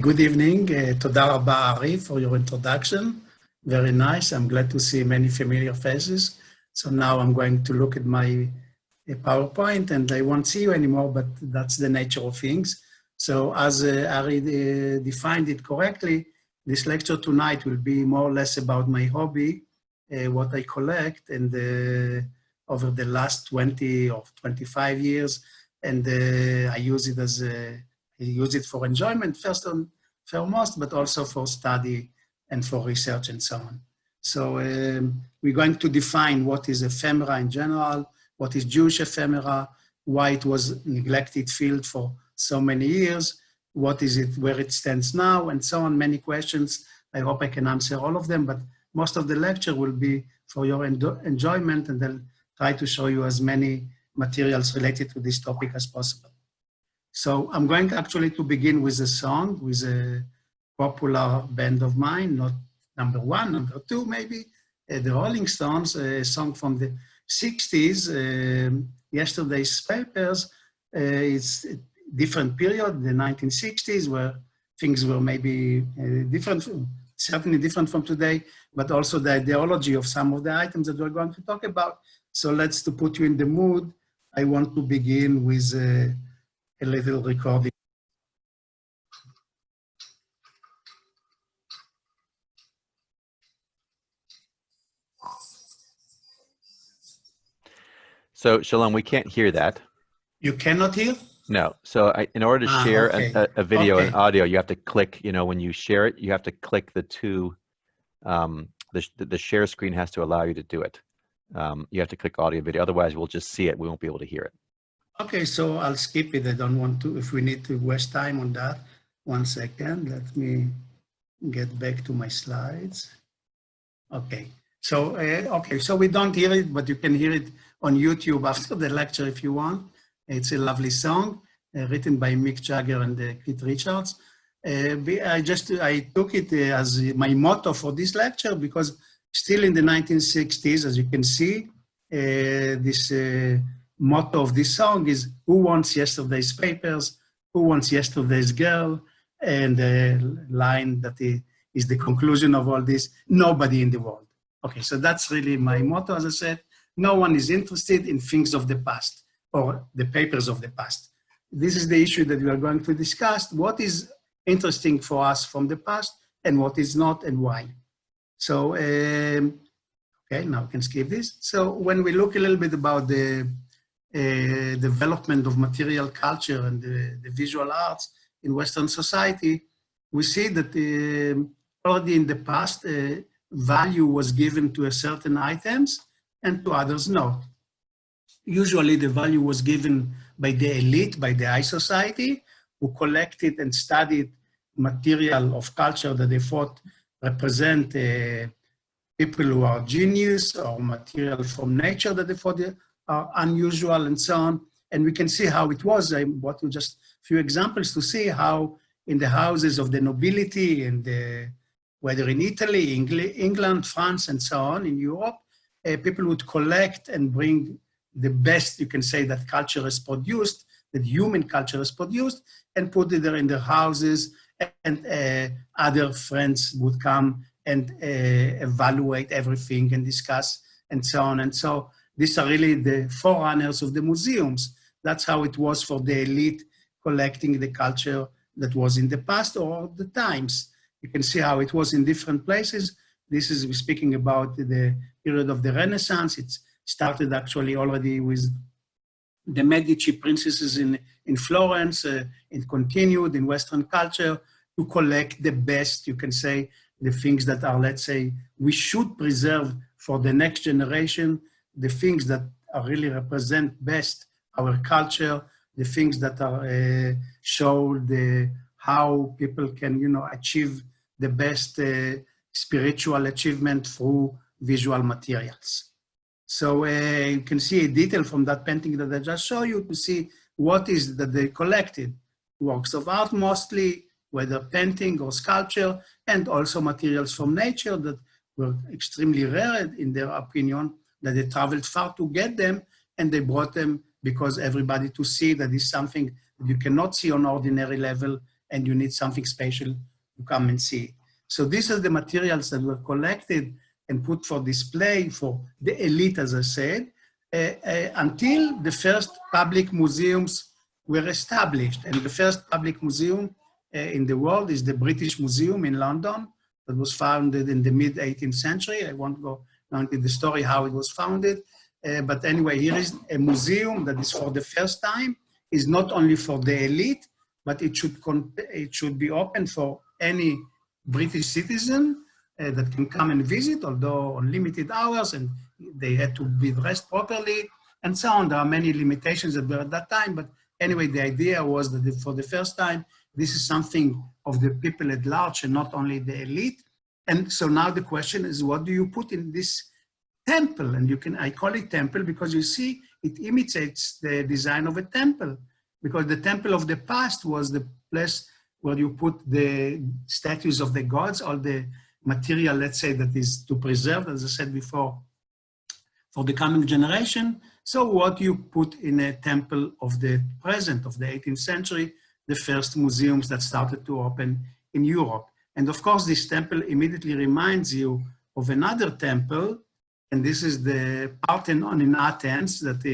Good evening. Toda rabba, Ari, for your introduction. Very nice. I'm glad to see many familiar faces. So now I'm going to look at my PowerPoint, and I won't see you anymore, but that's the nature of things. So as Ari defined it correctly, this lecture tonight will be more or less about my hobby, what I collect, and over the last 20 or 25 years, and I use it as I use it for enjoyment first and foremost, but also for study and for research and so on. So we're going to define what is ephemera in general, what is Jewish ephemera, why it was neglected field for so many years, what is it, where it stands now, and so on, many questions. I hope I can answer all of them, but most of the lecture will be for your enjoyment, and I'll try to show you as many materials related to this topic as possible. So I'm going actually to begin with a song with a popular band of mine, not number one, number two maybe, the Rolling Stones, a song from the 60s, Yesterday's Papers. It's a different period, the 1960s, where things were maybe different, certainly different from today, but also the ideology of some of the items that we're going to talk about. So let's, to put you in the mood, I want to begin with a little recording. So, Shalom, we can't hear that. You cannot hear? No. So in order to share okay. a video and audio, you have to click, when you share it, you have to click the two, the share screen has to allow you to do it. You have to click audio video. Otherwise, we'll just see it. We won't be able to hear it. Okay, so I'll skip it. I don't want to, if we need to waste time on that. 1 second, let me get back to my slides. Okay, so so we don't hear it, but you can hear it on YouTube after the lecture if you want. It's a lovely song written by Mick Jagger and Keith Richards. I took it as my motto for this lecture because still in the 1960s, as you can see, this motto of this song is, who wants yesterday's papers, who wants yesterday's girl, and the line that is the conclusion of all this, nobody in the world. Okay, so that's really my motto, as I said. No one is interested in things of the past or the papers of the past. This is the issue that we are going to discuss. What is interesting for us from the past and what is not and why. So, okay, now I can skip this. So when we look a little bit about the development of material culture and the visual arts in Western society, we see that already in the past, value was given to a certain items and to others no. Usually the value was given by the elite, by the high society, who collected and studied material of culture that they thought represent people who are genius, or material from nature that they thought are unusual and so on. And we can see how it was. I brought you just a few examples to see how in the houses of the nobility and whether in Italy, England, France, and so on, in Europe, people would collect and bring the best, you can say, that culture has produced, that human culture has produced, and put it there in their houses, and other friends would come and evaluate everything and discuss and so on. And so these are really the forerunners of the museums. That's how it was for the elite collecting the culture that was in the past or the times. You can see how it was in different places. This is speaking about the period of the Renaissance. It started actually already with the Medici princesses in Florence. It continued in Western culture to collect the best, you can say, the things that are, let's say, we should preserve for the next generation, the things that are really represent best our culture, the things that are show how people can, achieve the best spiritual achievement through visual materials. So you can see a detail from that painting that I just showed you to see what is that they collected. Works of art mostly, whether painting or sculpture, and also materials from nature that were extremely rare in their opinion, that they traveled far to get them, and they brought them because everybody to see that is something that you cannot see on ordinary level and you need something special to come and see. So these are the materials that were collected and put for display for the elite, as I said, until the first public museums were established. And the first public museum in the world is the British Museum in London, that was founded in the mid-18th century. I won't go now into the story how it was founded. But anyway, here is a museum that is for the first time, is not only for the elite, but it should be open for any British citizen that can come and visit, although on limited hours, and they had to be dressed properly, and so on. There are many limitations that were at that time, but anyway, the idea was that for the first time, this is something of the people at large and not only the elite. And so now the question is, what do you put in this temple? And I call it temple because you see, it imitates the design of a temple, because the temple of the past was the place where you put the statues of the gods, all the material, let's say, that is to preserve, as I said before, for the coming generation. So what you put in a temple of the present, of the 18th century, the first museums that started to open in Europe. And of course, this temple immediately reminds you of another temple, and this is the Parthenon in Athens, that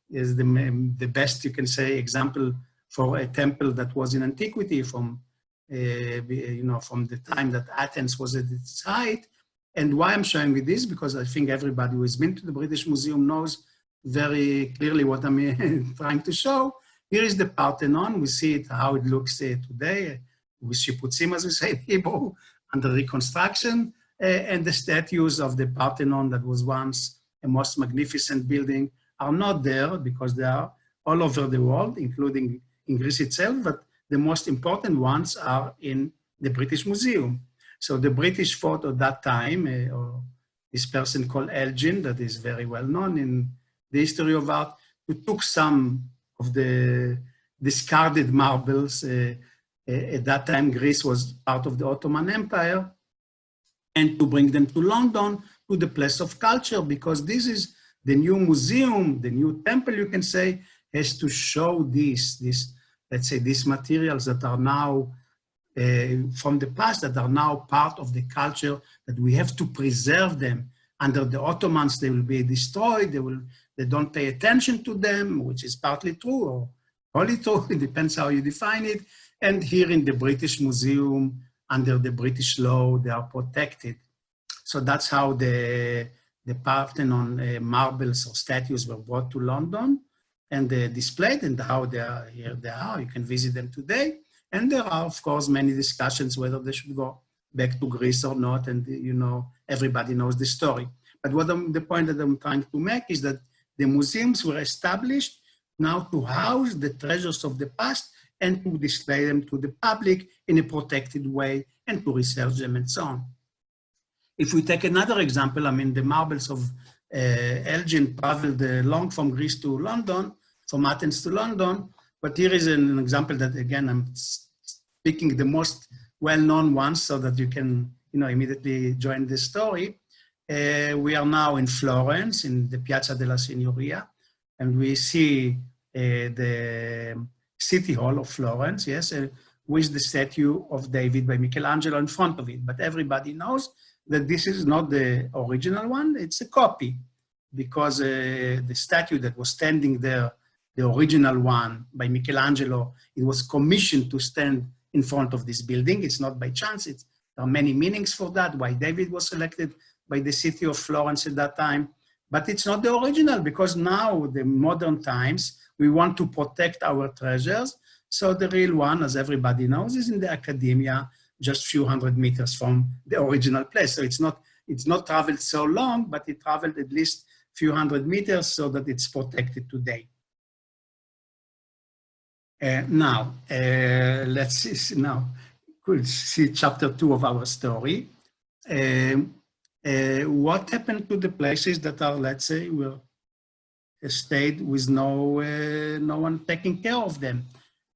is the best, you can say, example for a temple that was in antiquity from the time that Athens was at its height. And why I'm showing you this, because I think everybody who has been to the British Museum knows very clearly what I'm trying to show. Here is the Parthenon. We see it, how it looks today, with shiputzim, as we say in Hebrew, under reconstruction, and the statues of the Parthenon that was once a most magnificent building are not there because they are all over the world, including in Greece itself, but the most important ones are in the British Museum. So the British thought at that time, or this person called Elgin, that is very well known in the history of art, who took some of the discarded marbles. At that time, Greece was part of the Ottoman Empire, and to bring them to London, to the place of culture, because this is the new museum, the new temple, you can say, has to show this, let's say, these materials that are now from the past, that are now part of the culture, that we have to preserve them. Under the Ottomans, they will be destroyed. They don't pay attention to them, which is partly true or wholly true. It depends how you define it. And here in the British Museum, under the British law, they are protected. So that's how the Parthenon marbles or statues were brought to London and displayed, and how they are here. They are. You can visit them today. And there are, of course, many discussions whether they should go back to Greece or not. And, everybody knows the story. But the point that I'm trying to make is that the museums were established now to house the treasures of the past and to display them to the public in a protected way and to research them and so on. If we take another example, the marbles of Elgin traveled long from Greece to London, from Athens to London. But here is an example that, again, I'm picking the most well-known ones so that you can, immediately join the story. We are now in Florence, in the Piazza della Signoria, and we see the City Hall of Florence, yes, with the statue of David by Michelangelo in front of it. But everybody knows that this is not the original one, it's a copy, because the statue that was standing there, the original one by Michelangelo, it was commissioned to stand in front of this building. It's not by chance. There are many meanings for that, why David was selected by the city of Florence at that time. But it's not the original, because now, the modern times, we want to protect our treasures. So the real one, as everybody knows, is in the academia, just a few hundred meters from the original place. So it's not traveled so long, but it traveled at least a few hundred meters so that it's protected today. Now, let's see, now, we'll see chapter 2 of our story. What happened to the places that are, let's say, were stayed with no one taking care of them?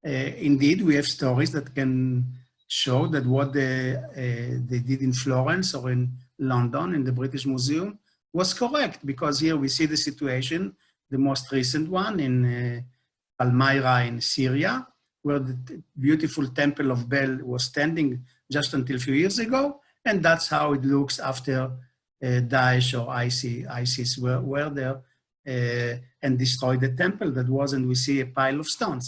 Indeed, we have stories that can show that what they did in Florence or in London, in the British Museum, was correct, because here we see the situation, the most recent one in Palmyra in Syria, where the beautiful temple of Bel was standing just until a few years ago. And that's how it looks after Daesh or ISIS were there and destroyed the temple that was, and we see a pile of stones.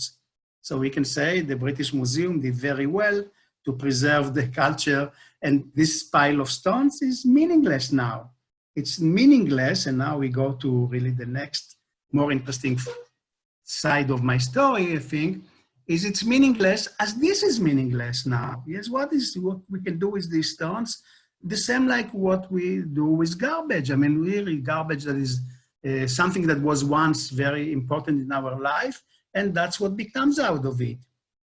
So we can say the British Museum did very well to preserve the culture, and this pile of stones is meaningless now. It's meaningless, and now we go to really the next more interesting side of my story, I think, is it's meaningless as this is meaningless now. Yes, what we can do with these stones? The same like what we do with garbage. I mean, really garbage that is something that was once very important in our life, and that's what becomes out of it.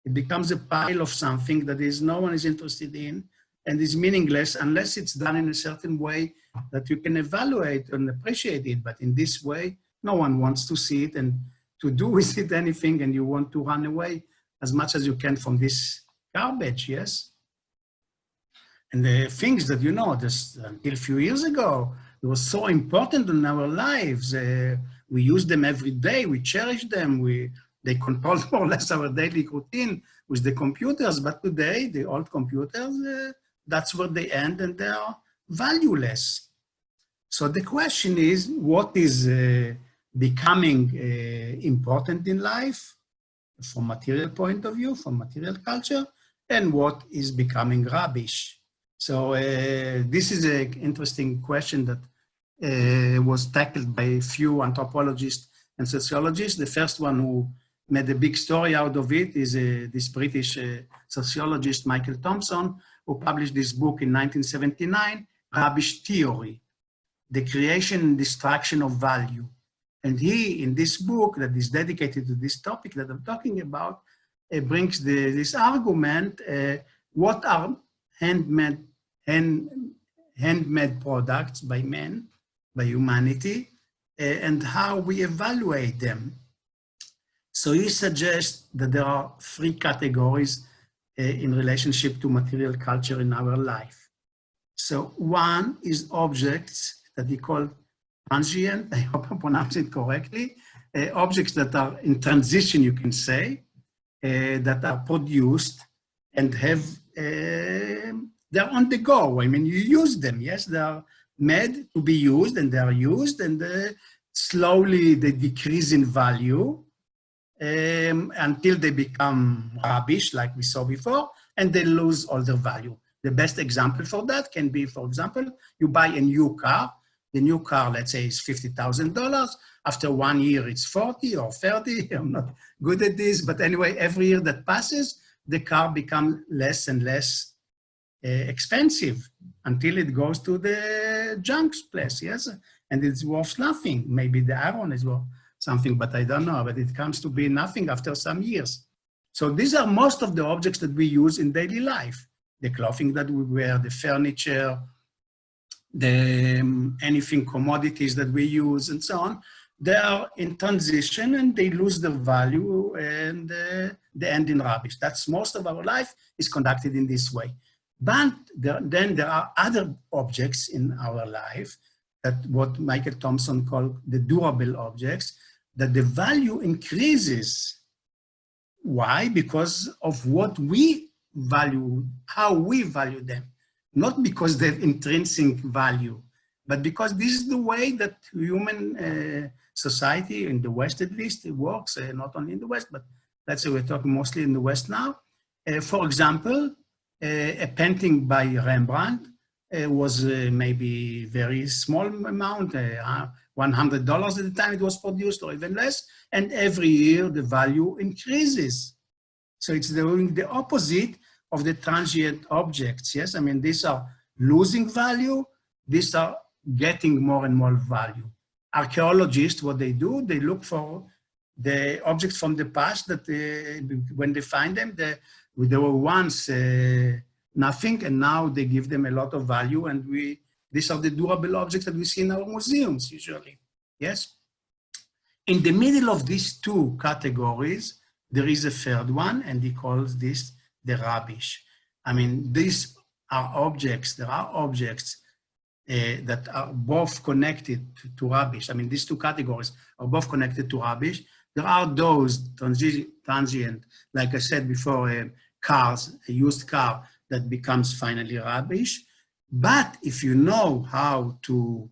It becomes a pile of something that no one is interested in and is meaningless unless it's done in a certain way that you can evaluate and appreciate it. But in this way, no one wants to see it and to do with it anything, and you want to run away as much as you can from this garbage, yes? And the things that, you know, just until a few years ago, it was so important in our lives. We use them every day, we cherish them, they control more or less our daily routine with the computers, but today, the old computers, that's where they end and they are valueless. So the question is, what is becoming important in life from material point of view, from material culture, and what is becoming rubbish? So this is an interesting question that was tackled by a few anthropologists and sociologists. The first one who made a big story out of it is this British sociologist, Michael Thompson, who published this book in 1979, Rubbish Theory, The Creation and Destruction of Value. And he, in this book that is dedicated to this topic that I'm talking about, brings this argument, what are handmade products by men, by humanity, and how we evaluate them. So he suggests that there are three categories in relationship to material culture in our life. So one is objects that he called transient, I hope I pronounce it correctly, objects that are in transition, you can say, that are produced and have, they're on the go. I mean, you use them, yes, they are made to be used and they are used, and slowly they decrease in value until they become rubbish, like we saw before, and they lose all their value. The best example for that can be, for example, you buy a new car. The new car, let's say, is $50,000. After 1 year, it's 40 or 30. I'm not good at this, but anyway, every year that passes, the car becomes less and less expensive until it goes to the junk place, yes? And it's worth nothing. Maybe the iron is worth something, but I don't know, but it comes to be nothing after some years. So these are most of the objects that we use in daily life. The clothing that we wear, the furniture, anything commodities that we use and so on, they are in transition and they lose their value and they end in rubbish. That's most of our life is conducted in this way. But then there are other objects in our life that what Michael Thompson called the durable objects, that the value increases. Why? Because of what we value, how we value them. Not because they have intrinsic value, but because this is the way that human society, in the West at least, it works, not only in the West, but let's say we're talking mostly in the West now. For example, a painting by Rembrandt was maybe very small amount, $100 at the time it was produced, or even less, and every year the value increases. So it's doing the opposite of the transient objects, yes? I mean, these are losing value, these are getting more and more value. Archaeologists, what they do, they look for the objects from the past that when they find them, they were once nothing, and now they give them a lot of value, and these are the durable objects that we see in our museums usually, yes? In the middle of these two categories, there is a third one, and he calls this the rubbish. I mean, these are objects, there are objects that are both connected to rubbish. I mean, these two categories are both connected to rubbish, There are those transient, like I said before, cars, a used car that becomes finally rubbish. But if you know how to,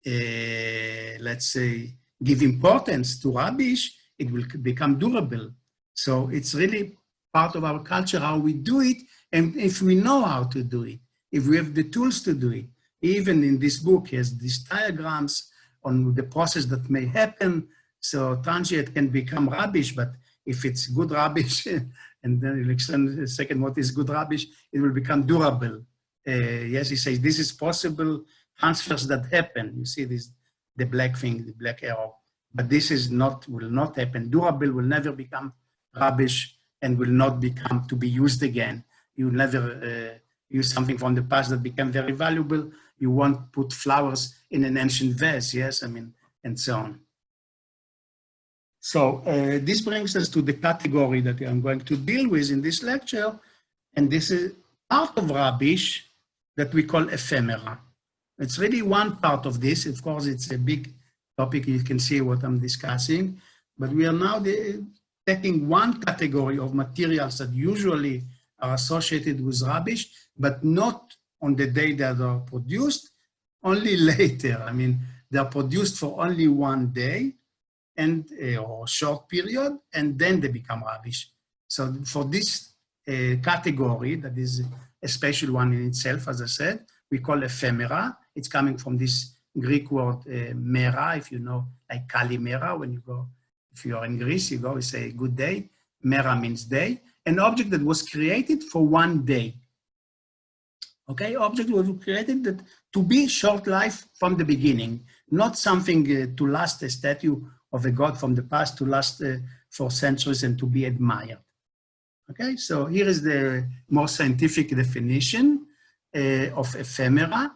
let's say, give importance to rubbish, it will become durable. So it's really part of our culture, how we do it, and if we know how to do it, if we have the tools to do it. Even in this book, he has these diagrams on the process that may happen. So transient can become rubbish, but if it's good rubbish, and then you'll explain in a second what is good rubbish, it will become durable. Yes, he says this is possible transfers that happen. You see this, the black thing, the black arrow. But this is not, will not happen. Durable will never become rubbish and will not become to be used again. You will never use something from the past that became very valuable. You won't put flowers in an ancient vase, yes, I mean, and so on. So this brings us to the category that I'm going to deal with in this lecture, and this is part of rubbish that we call ephemera. It's really one part of this. Of course, it's a big topic. You can see what I'm discussing, but we are now taking one category of materials that usually are associated with rubbish, but not on the day that they are produced, only later. I mean, they are produced for only one day and or short period, and then they become rubbish. So for this category, that is a special one in itself, as I said, we call ephemera. It's coming from this Greek word mera, if you know, like kalimera, when you go, if you are in Greece, you go, you say good day. Mera means day. An object that was created for one day. Okay, object was created that to be short life from the beginning, not something to last, a statue of a god from the past to last for centuries and to be admired. Okay, so here is the more scientific definition of ephemera.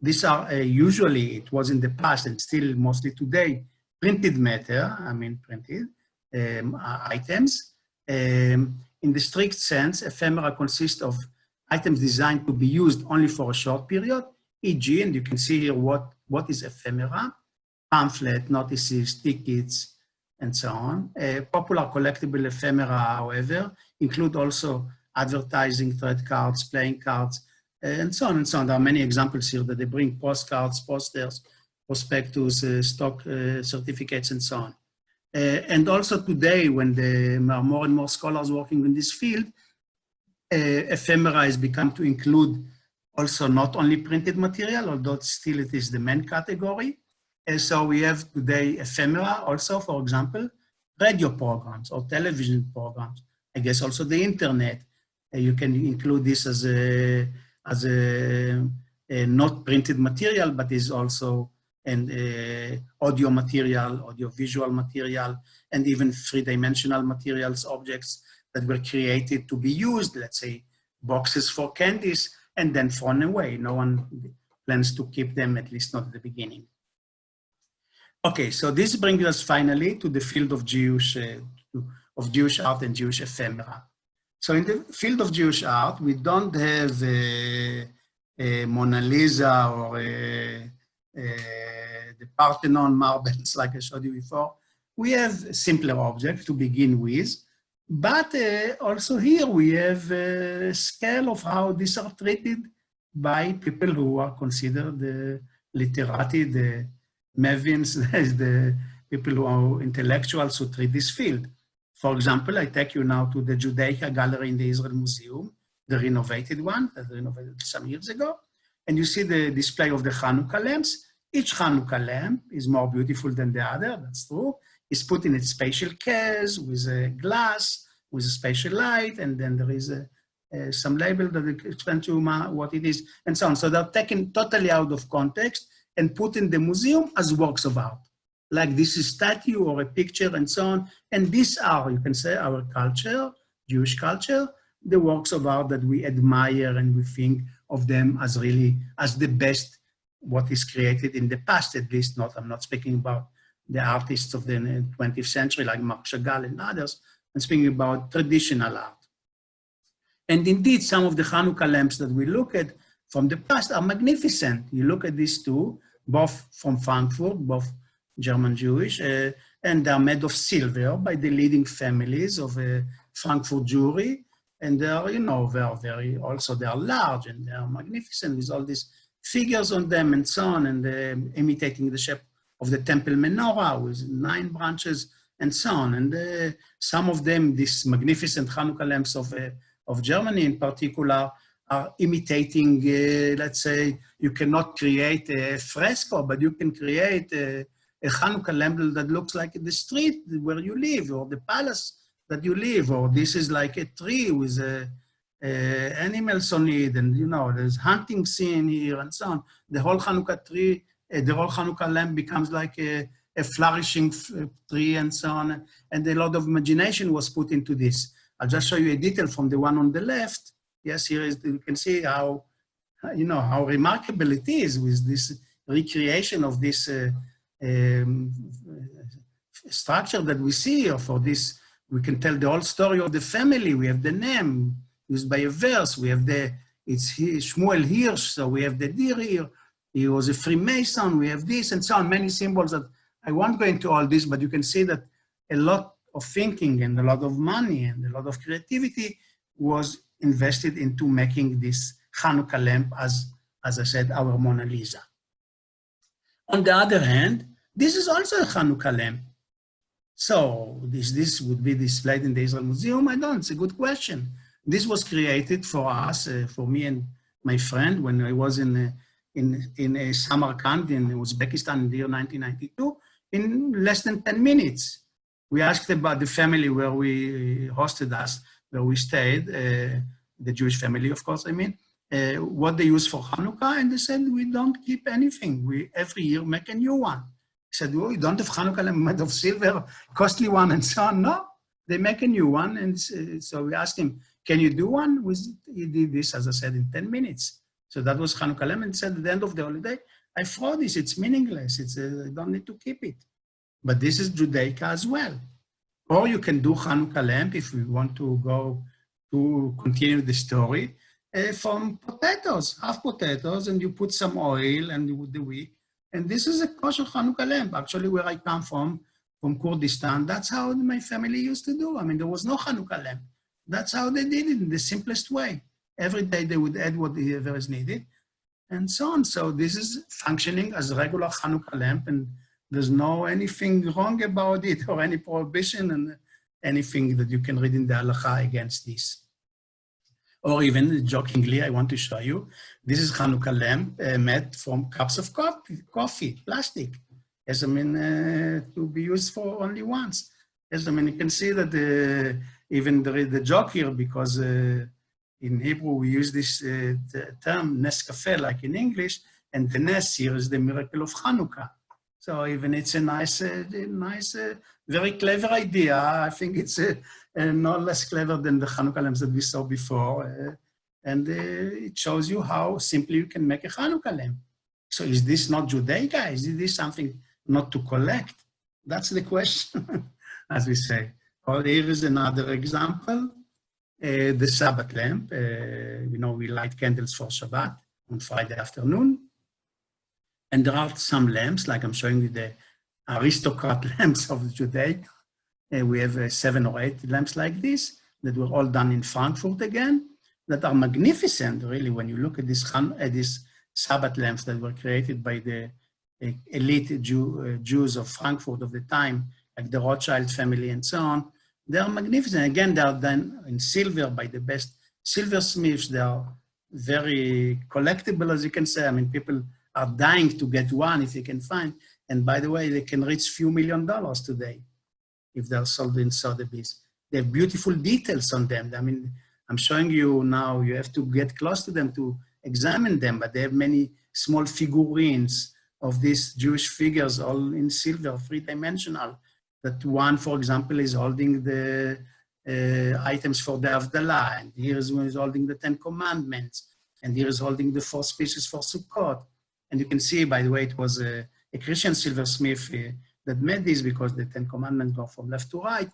These are usually, it was in the past and still mostly today, printed matter, I mean printed items. In the strict sense, ephemera consists of items designed to be used only for a short period, e.g., and you can see here what is ephemera, pamphlet, notices, tickets, and so on. Popular collectible ephemera, however, include also advertising, thread cards, playing cards, and so on and so on. There are many examples here that they bring postcards, posters, prospectus, stock certificates, and so on. And also today, when there are more and more scholars working in this field, ephemera has become to include also not only printed material, although still it is the main category. So we have today ephemera also, for example, radio programs or television programs. I guess also the internet. You can include this as a not printed material, but is also an audio material, audio visual material, and even three-dimensional materials, objects that were created to be used, let's say boxes for candies, and then thrown away. No one plans to keep them, at least not at the beginning. Okay, so this brings us finally to the field of Jewish art and Jewish ephemera. So in the field of Jewish art, we don't have a Mona Lisa or the Parthenon marbles like I showed you before. We have simpler objects to begin with, but also here we have a scale of how these are treated by people who are considered the literati, the Mavins, the people who are intellectuals who treat this field. For example, I take you now to the Judaic gallery in the Israel Museum, the renovated one, that renovated some years ago, and you see the display of the Hanukkah lamps. Each Hanukkah lamp is more beautiful than the other, that's true. It's put in its spatial case with a glass, with a spatial light, and then there is some label that explains to you what it is, and so on. So they're taken totally out of context and put in the museum as works of art. Like this is a statue or a picture and so on. And these are, you can say, our culture, Jewish culture, the works of art that we admire and we think of them as really, as the best, what is created in the past, at least not, I'm not speaking about the artists of the 20th century like Marc Chagall and others, I'm speaking about traditional art. And indeed, some of the Hanukkah lamps that we look at from the past are magnificent. You look at these two, both from Frankfurt, both German Jewish, and they're made of silver by the leading families of Frankfurt Jewry. And they're, you know, they're also they're large and they're magnificent with all these figures on them and so on, and imitating the shape of the temple menorah with 9 branches and so on. And some of them, these magnificent Hanukkah lamps of Germany in particular, are imitating, let's say, you cannot create a fresco, but you can create a Hanukkah lamp that looks like the street where you live, or the palace that you live, or this is like a tree with animals on it, and you know, there's hunting scene here and so on. The whole Hanukkah tree, the whole Hanukkah lamp becomes like a flourishing tree and so on, and a lot of imagination was put into this. I'll just show you a detail from the one on the left. Yes, here is, you can see how, you know, how remarkable it is with this recreation of this structure that we see, or for this, we can tell the whole story of the family. We have the name used by a verse. We have it's Shmuel Hirsch, so we have the deer here. He was a Freemason. We have this and so on, many symbols that I won't go into all this, but you can see that a lot of thinking and a lot of money and a lot of creativity was invested into making this Hanukkah lamp, as I said, our Mona Lisa. On the other hand, this is also a Hanukkah lamp. So this would be displayed in the Israel Museum? I don't, it's a good question. This was created for us, for me and my friend, when I was in Samarkand in Uzbekistan in the year 1992, in less than 10 minutes. We asked about the family where we hosted us, where we stayed, the Jewish family, of course, I mean, what they use for Hanukkah, and they said, we don't keep anything. We every year make a new one. He said, oh, you don't have Hanukkah lamp made of silver, costly one, and so on. No, they make a new one. And so we asked him, can you do one? He did this, as I said, in 10 minutes. So that was Hanukkah lamp, and he said at the end of the holiday, I throw this, it's meaningless. I don't need to keep it. But this is Judaic as well. Or you can do Hanukkah lamp, if we want to go to continue the story, from potatoes, half potatoes, and you put some oil and the wick. And this is a kosher Hanukkah lamp. Actually, where I come from Kurdistan, that's how my family used to do. I mean, there was no Hanukkah lamp. That's how they did it in the simplest way. Every day they would add whatever is needed, and so on. So this is functioning as a regular Hanukkah lamp, and there's no anything wrong about it or any prohibition and anything that you can read in the halacha against this. Or even jokingly, I want to show you, this is Hanukkah lamp made from cups of coffee, plastic. Yes, I mean, to be used for only once. Yes, I mean, you can see that even there is the joke here, because in Hebrew we use this term, Nescafe, like in English, and the Nes here is the miracle of Hanukkah. So even it's a nice, very clever idea. I think it's no less clever than the Hanukkah lamps that we saw before. And it shows you how simply you can make a Hanukkah lamp. So is this not Judaic? Is this something not to collect? That's the question, as we say. Or here is another example, the Sabbath lamp. You know, we light candles for Shabbat on Friday afternoon. And there are some lamps, like I'm showing you the aristocrat lamps of the Judaic. We have 7 or 8 lamps like this that were all done in Frankfurt again, that are magnificent, really, when you look at this Sabbath lamps that were created by the elite Jews of Frankfurt of the time, like the Rothschild family and so on. They are magnificent. Again, they are done in silver by the best silversmiths. They are very collectible, as you can say. I mean, people are dying to get one if they can find. And by the way, they can reach few $1 million today if they're sold in Sotheby's. They have beautiful details on them. I mean, I'm showing you now, you have to get close to them to examine them, but they have many small figurines of these Jewish figures, all in silver, 3-dimensional. That one, for example, is holding the items for the Havdalah, and here is one is holding the 10 Commandments, and here is holding the 4 species for Sukkot. And you can see, by the way, it was a Christian silversmith that made this, because the 10 Commandments go from left to right,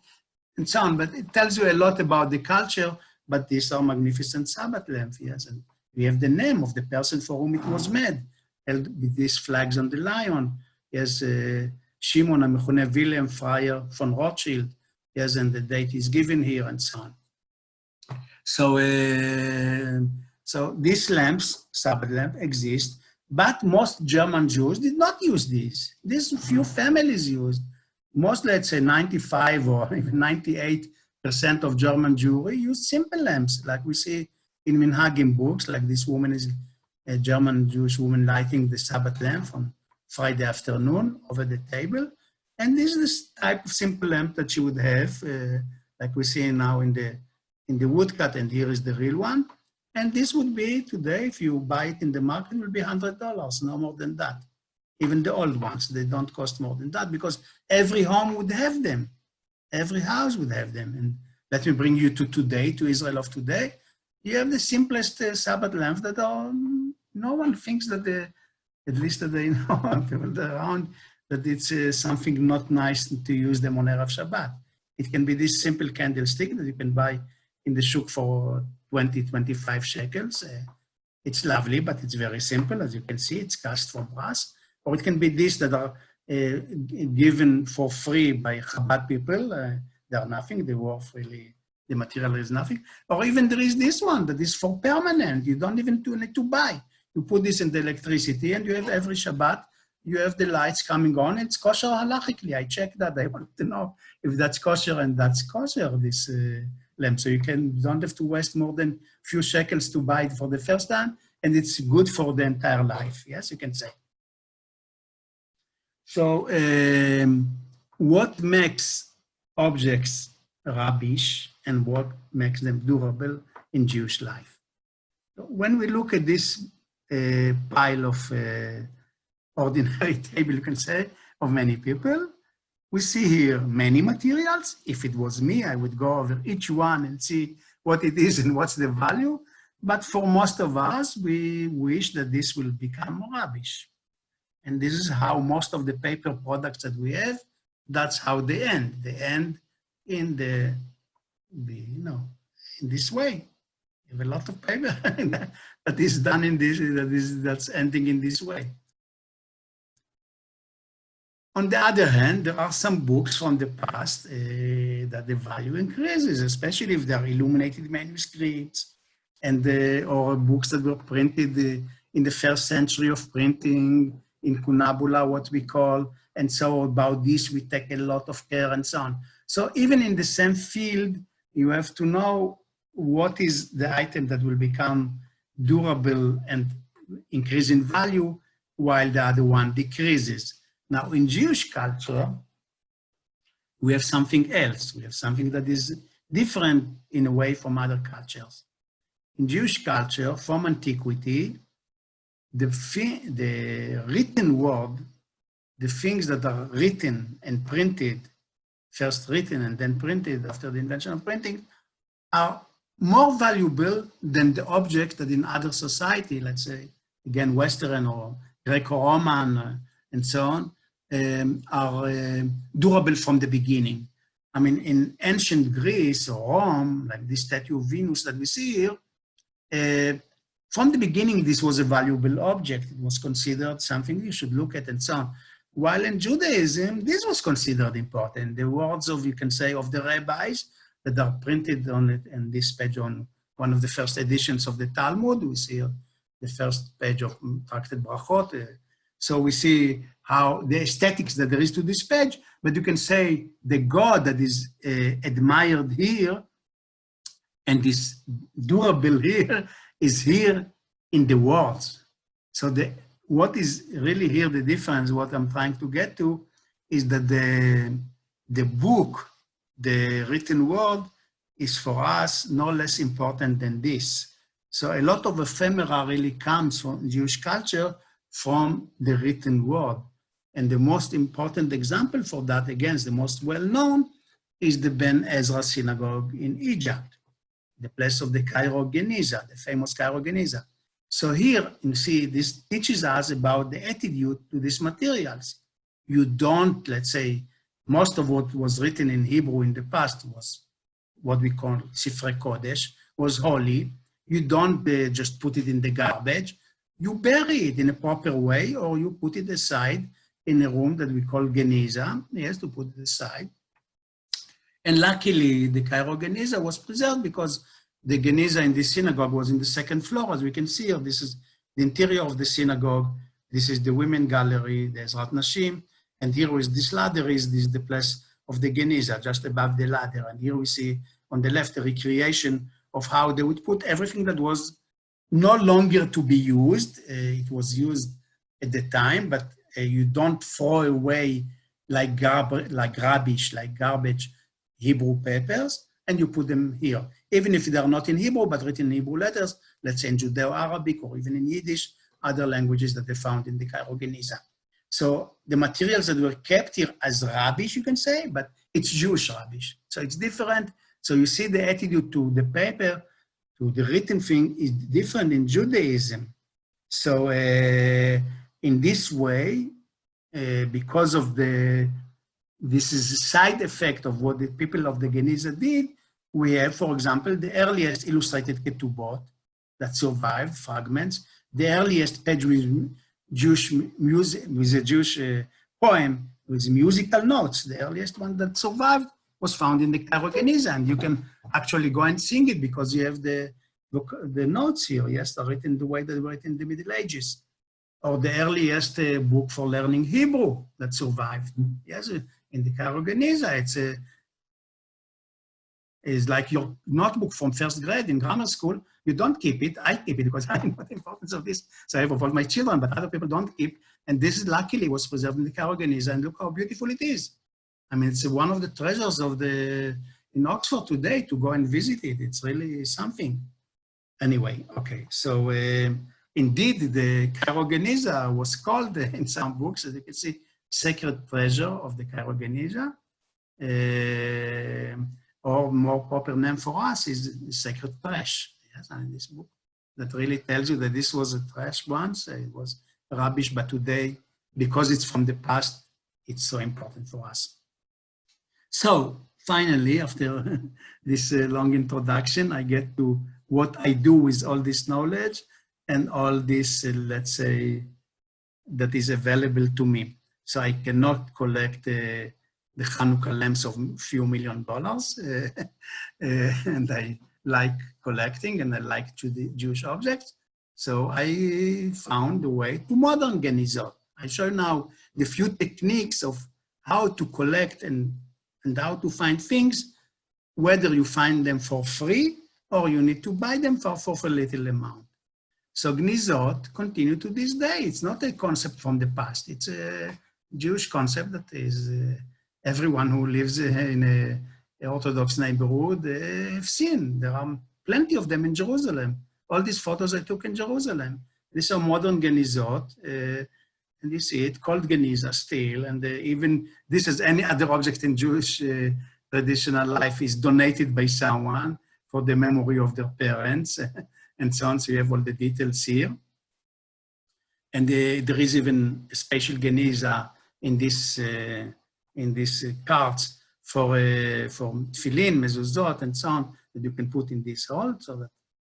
and so on. But it tells you a lot about the culture, but these are magnificent Sabbath lamps, yes. And we have the name of the person for whom it was made, held with these flags on the lion. Yes, Shimon המכונה William Friar von Rothschild, yes, and the date is given here and so on. So these lamps, Sabbath lamp, exist, but most German Jews did not use these. These few families used. Most, let's say 95 or even 98% of German Jewry used simple lamps, like we see in Minhagim books, like this woman is a German Jewish woman lighting the Sabbath lamp on Friday afternoon over the table. And this is the type of simple lamp that she would have, like we see now in the woodcut, and here is the real one. And this would be today, if you buy it in the market, it will be $100, no more than that. Even the old ones, they don't cost more than that because every home would have them. Every house would have them. And let me bring you to today, to Israel of today. You have the simplest Sabbath lamps that are, no one thinks that at least that they know, people around, that it's something not nice to use them on Erev Shabbat. It can be this simple candlestick that you can buy in the shuk for 20, 25 shekels. It's lovely, but it's very simple. As you can see, it's cast from brass. Or it can be these that are given for free by Chabad people. They are nothing, they work freely, the material is nothing. Or even there is this one that is for permanent. You don't even need to buy. You put this in the electricity and you have every Shabbat, you have the lights coming on. It's kosher halachically. I checked that. I want to know if that's kosher, and that's kosher, this lamp. So you don't have to waste more than a few shekels to buy it for the first time, and it's good for the entire life. Yes, you can say. So what makes objects rubbish and what makes them durable in Jewish life? When we look at this pile of ordinary table, you can say, of many people, we see here many materials. If it was me, I would go over each one and see what it is and what's the value. But for most of us, we wish that this will become rubbish. And this is how most of the paper products that we have, that's how they end. They end in in this way. You have a lot of paper that is done in this, that's ending in this way. On the other hand, there are some books from the past that the value increases, especially if they are illuminated manuscripts and or books that were printed in the first century of printing, in Cunabula, what we call, and so about this we take a lot of care and so on. So even in the same field, you have to know what is the item that will become durable and increase in value while the other one decreases. Now in Jewish culture, we have something else. We have something that is different in a way from other cultures. In Jewish culture, from antiquity, the written word, the things that are written and printed, first written and then printed after the invention of printing, are more valuable than the objects that in other society, let's say, again, Western or Greco-Roman and so on, are durable from the beginning. I mean, in ancient Greece or Rome, like this statue of Venus that we see here, from the beginning, this was a valuable object. It was considered something you should look at and so on. While in Judaism, this was considered important. The words of, you can say, of the rabbis that are printed on it, and this page on one of the first editions of the Talmud, we see the first page of Tractate Brachot. So we see how the aesthetics that there is to this page, but you can say the God that is admired here and is durable here is here in the words. So what is really here the difference, what I'm trying to get to, is that the book, the written word, is for us no less important than this. So a lot of ephemera really comes from Jewish culture from the written word. And the most important example for that, again, the most well-known, is the Ben Ezra synagogue in Egypt, the place of the Cairo Genizot, the famous Cairo Genizot. So here, you see, this teaches us about the attitude to these materials. You don't, let's say, most of what was written in Hebrew in the past was what we call Sifrei Kodesh, was holy. You don't just put it in the garbage. You bury it in a proper way, or you put it aside in a room that we call Geniza, yes, to put it aside. And luckily, the Cairo Geniza was preserved because the Geniza in this synagogue was in the second floor. As we can see here, this is the interior of the synagogue. This is the women gallery, the Ezrat Nashim. And here is this ladder, this is the place of the Geniza, just above the ladder. And here we see on the left, the recreation of how they would put everything that was no longer to be used. It was used at the time, but you don't throw away like garbage, Hebrew papers, and you put them here. Even if they're not in Hebrew, but written in Hebrew letters, let's say in Judeo-Arabic or even in Yiddish, other languages that they found in the Cairo Geniza. So the materials that were kept here as rubbish, you can say, but it's Jewish rubbish. So it's different. So you see the attitude to the paper, to the written thing is different in Judaism. So in this way, because of this is a side effect of what the people of the Geniza did, we have, for example, the earliest illustrated ketubot that survived, fragments, the earliest page with Jewish music, with a Jewish poem with musical notes. The earliest one that survived was found in the Cairo Geniza, and you can actually go and sing it because you have the notes here, yes, they're written the way they were written in the Middle Ages. Or the earliest book for learning Hebrew that survived, yes, in the Cairo Geniza. It's like your notebook from first grade in grammar school. You don't keep it. I keep it because I know the importance of this. So I have of all my children, but other people don't keep. And this is luckily was preserved in the Cairo Geniza, and look how beautiful it is. I mean, it's one of the treasures of in Oxford today to go and visit it. It's really something. Anyway, okay. So indeed, the Cairo Geniza was called in some books, as you can see, Sacred Treasure of the Cairo Geniza. Or more proper name for us is Sacred Trash. Yes, in this book that really tells you that this was a trash once, it was rubbish, but today, because it's from the past, it's so important for us. So finally, after this long introduction, I get to what I do with all this knowledge and all this, let's say, that is available to me. So I cannot collect the Hanukkah lamps of a few $1 million. And I like collecting and I like Jewish objects. So I found a way to modern Genizot. I show now the few techniques of how to collect and how to find things, whether you find them for free or you need to buy them for a little amount. So Genizot continue to this day. It's not a concept from the past. It's a Jewish concept that is everyone who lives in an Orthodox neighborhood have seen. There are plenty of them in Jerusalem. All these photos I took in Jerusalem. These are modern Genizot, and you see it called Geniza still. And even this, as any other object in Jewish traditional life, is donated by someone for the memory of their parents and so on. So you have all the details here. And there is even a special Geniza in this cards for tefillin, mezuzot, and so on, that you can put in this hole so that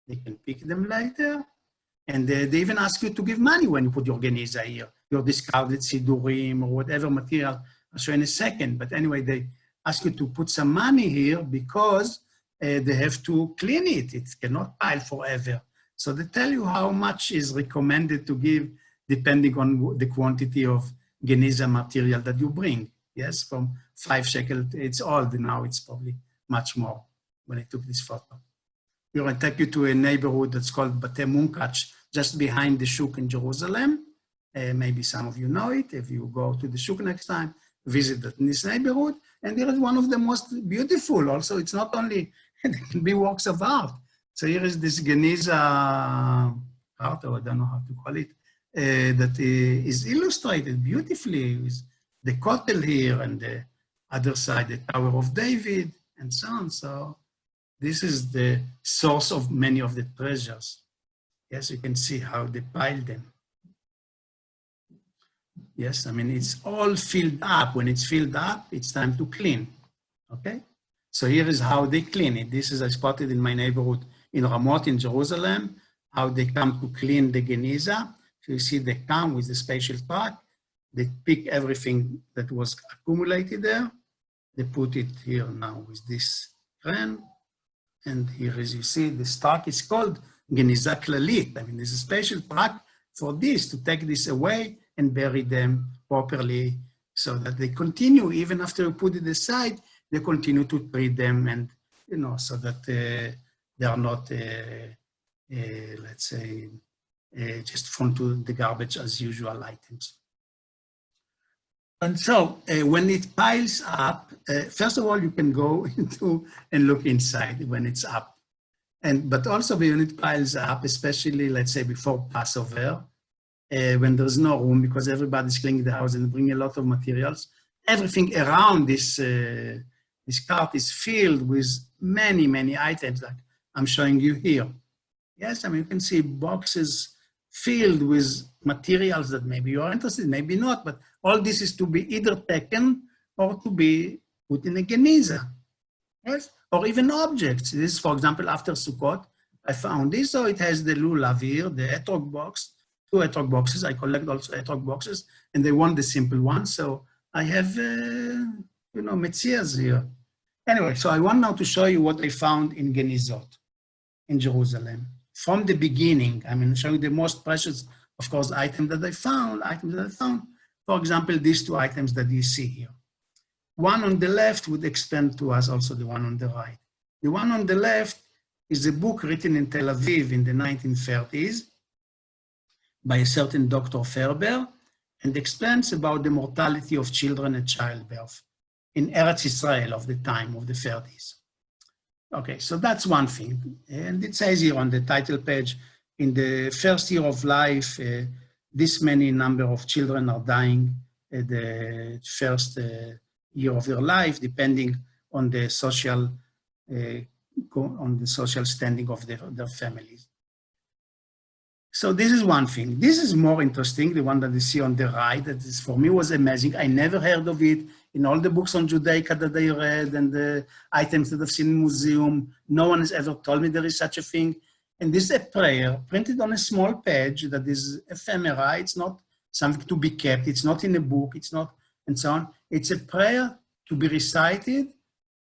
they can pick them later. And they even ask you to give money when you put your Geniza here, your discarded sidurim or whatever material. I'll show you in a second. But anyway, they ask you to put some money here because they have to clean it. It cannot pile forever. So they tell you how much is recommended to give depending on the quantity of Geniza material that you bring. Yes, from 5 shekel, it's old now, it's probably much more when I took this photo. We're going to take you to a neighborhood that's called Batei Munkach, just behind the Shuk in Jerusalem. Maybe some of you know it. If you go to the Shuk next time, visit this neighborhood. And there is one of the most beautiful also. It's not only, it can be works of art. So here is this Geniza art, or I don't know how to call it, that is illustrated beautifully with the Kotel here and the other side, the Tower of David, and so on. So this is the source of many of the treasures. Yes, you can see how they piled them. Yes, I mean, it's all filled up. When it's filled up, it's time to clean, okay? So here is how they clean it. This is, I spotted in my neighborhood in Ramot in Jerusalem, how they come to clean the Geniza. So you see they come with the special truck. They pick everything that was accumulated there. They put it here now with this pen. And here, as you see, the stock is called Genizot Klalit. I mean, there's a special truck for this, to take this away and bury them properly so that they continue, even after you put it aside, they continue to treat them and, you know, so that they are not, let's say, just thrown to the garbage as usual items. And so when it piles up, first of all, you can go into and look inside when it's up. But also when it piles up, especially, let's say, before Passover, when there's no room because everybody's cleaning the house and bring a lot of materials, everything around this, this cart is filled with many, many items like I'm showing you here. Yes, I mean, you can see boxes filled with materials that maybe you are interested in, maybe not, but all this is to be either taken or to be put in a geniza, yes? Or even objects. This, for example, after Sukkot, I found this, so it has the lulav here, the etrog box, 2 etrog boxes. I collect also etrog boxes, and they want the simple one, so I have, you know, metzias here. Anyway, so I want now to show you what I found in Genizot, in Jerusalem. From the beginning, I mean, showing the most precious, of course, items that I found. For example, these 2 items that you see here. One on the left would extend to us also the one on the right. The one on the left is a book written in Tel Aviv in the 1930s by a certain Dr. Ferber, and explains about the mortality of children at childbirth in Eretz Israel of the time of the 30s. Okay, so that's one thing. And it says here on the title page, in the first year of life, this many number of children are dying at the first year of their life, depending on the social standing of their families. So this is one thing. This is more interesting, the one that you see on the right, that is, for me was amazing. I never heard of it. In all the books on Judaic that I read and the items that I've seen in museum, no one has ever told me there is such a thing. And this is a prayer printed on a small page that is ephemera. It's not something to be kept. It's not in a book. It's not, and so on. It's a prayer to be recited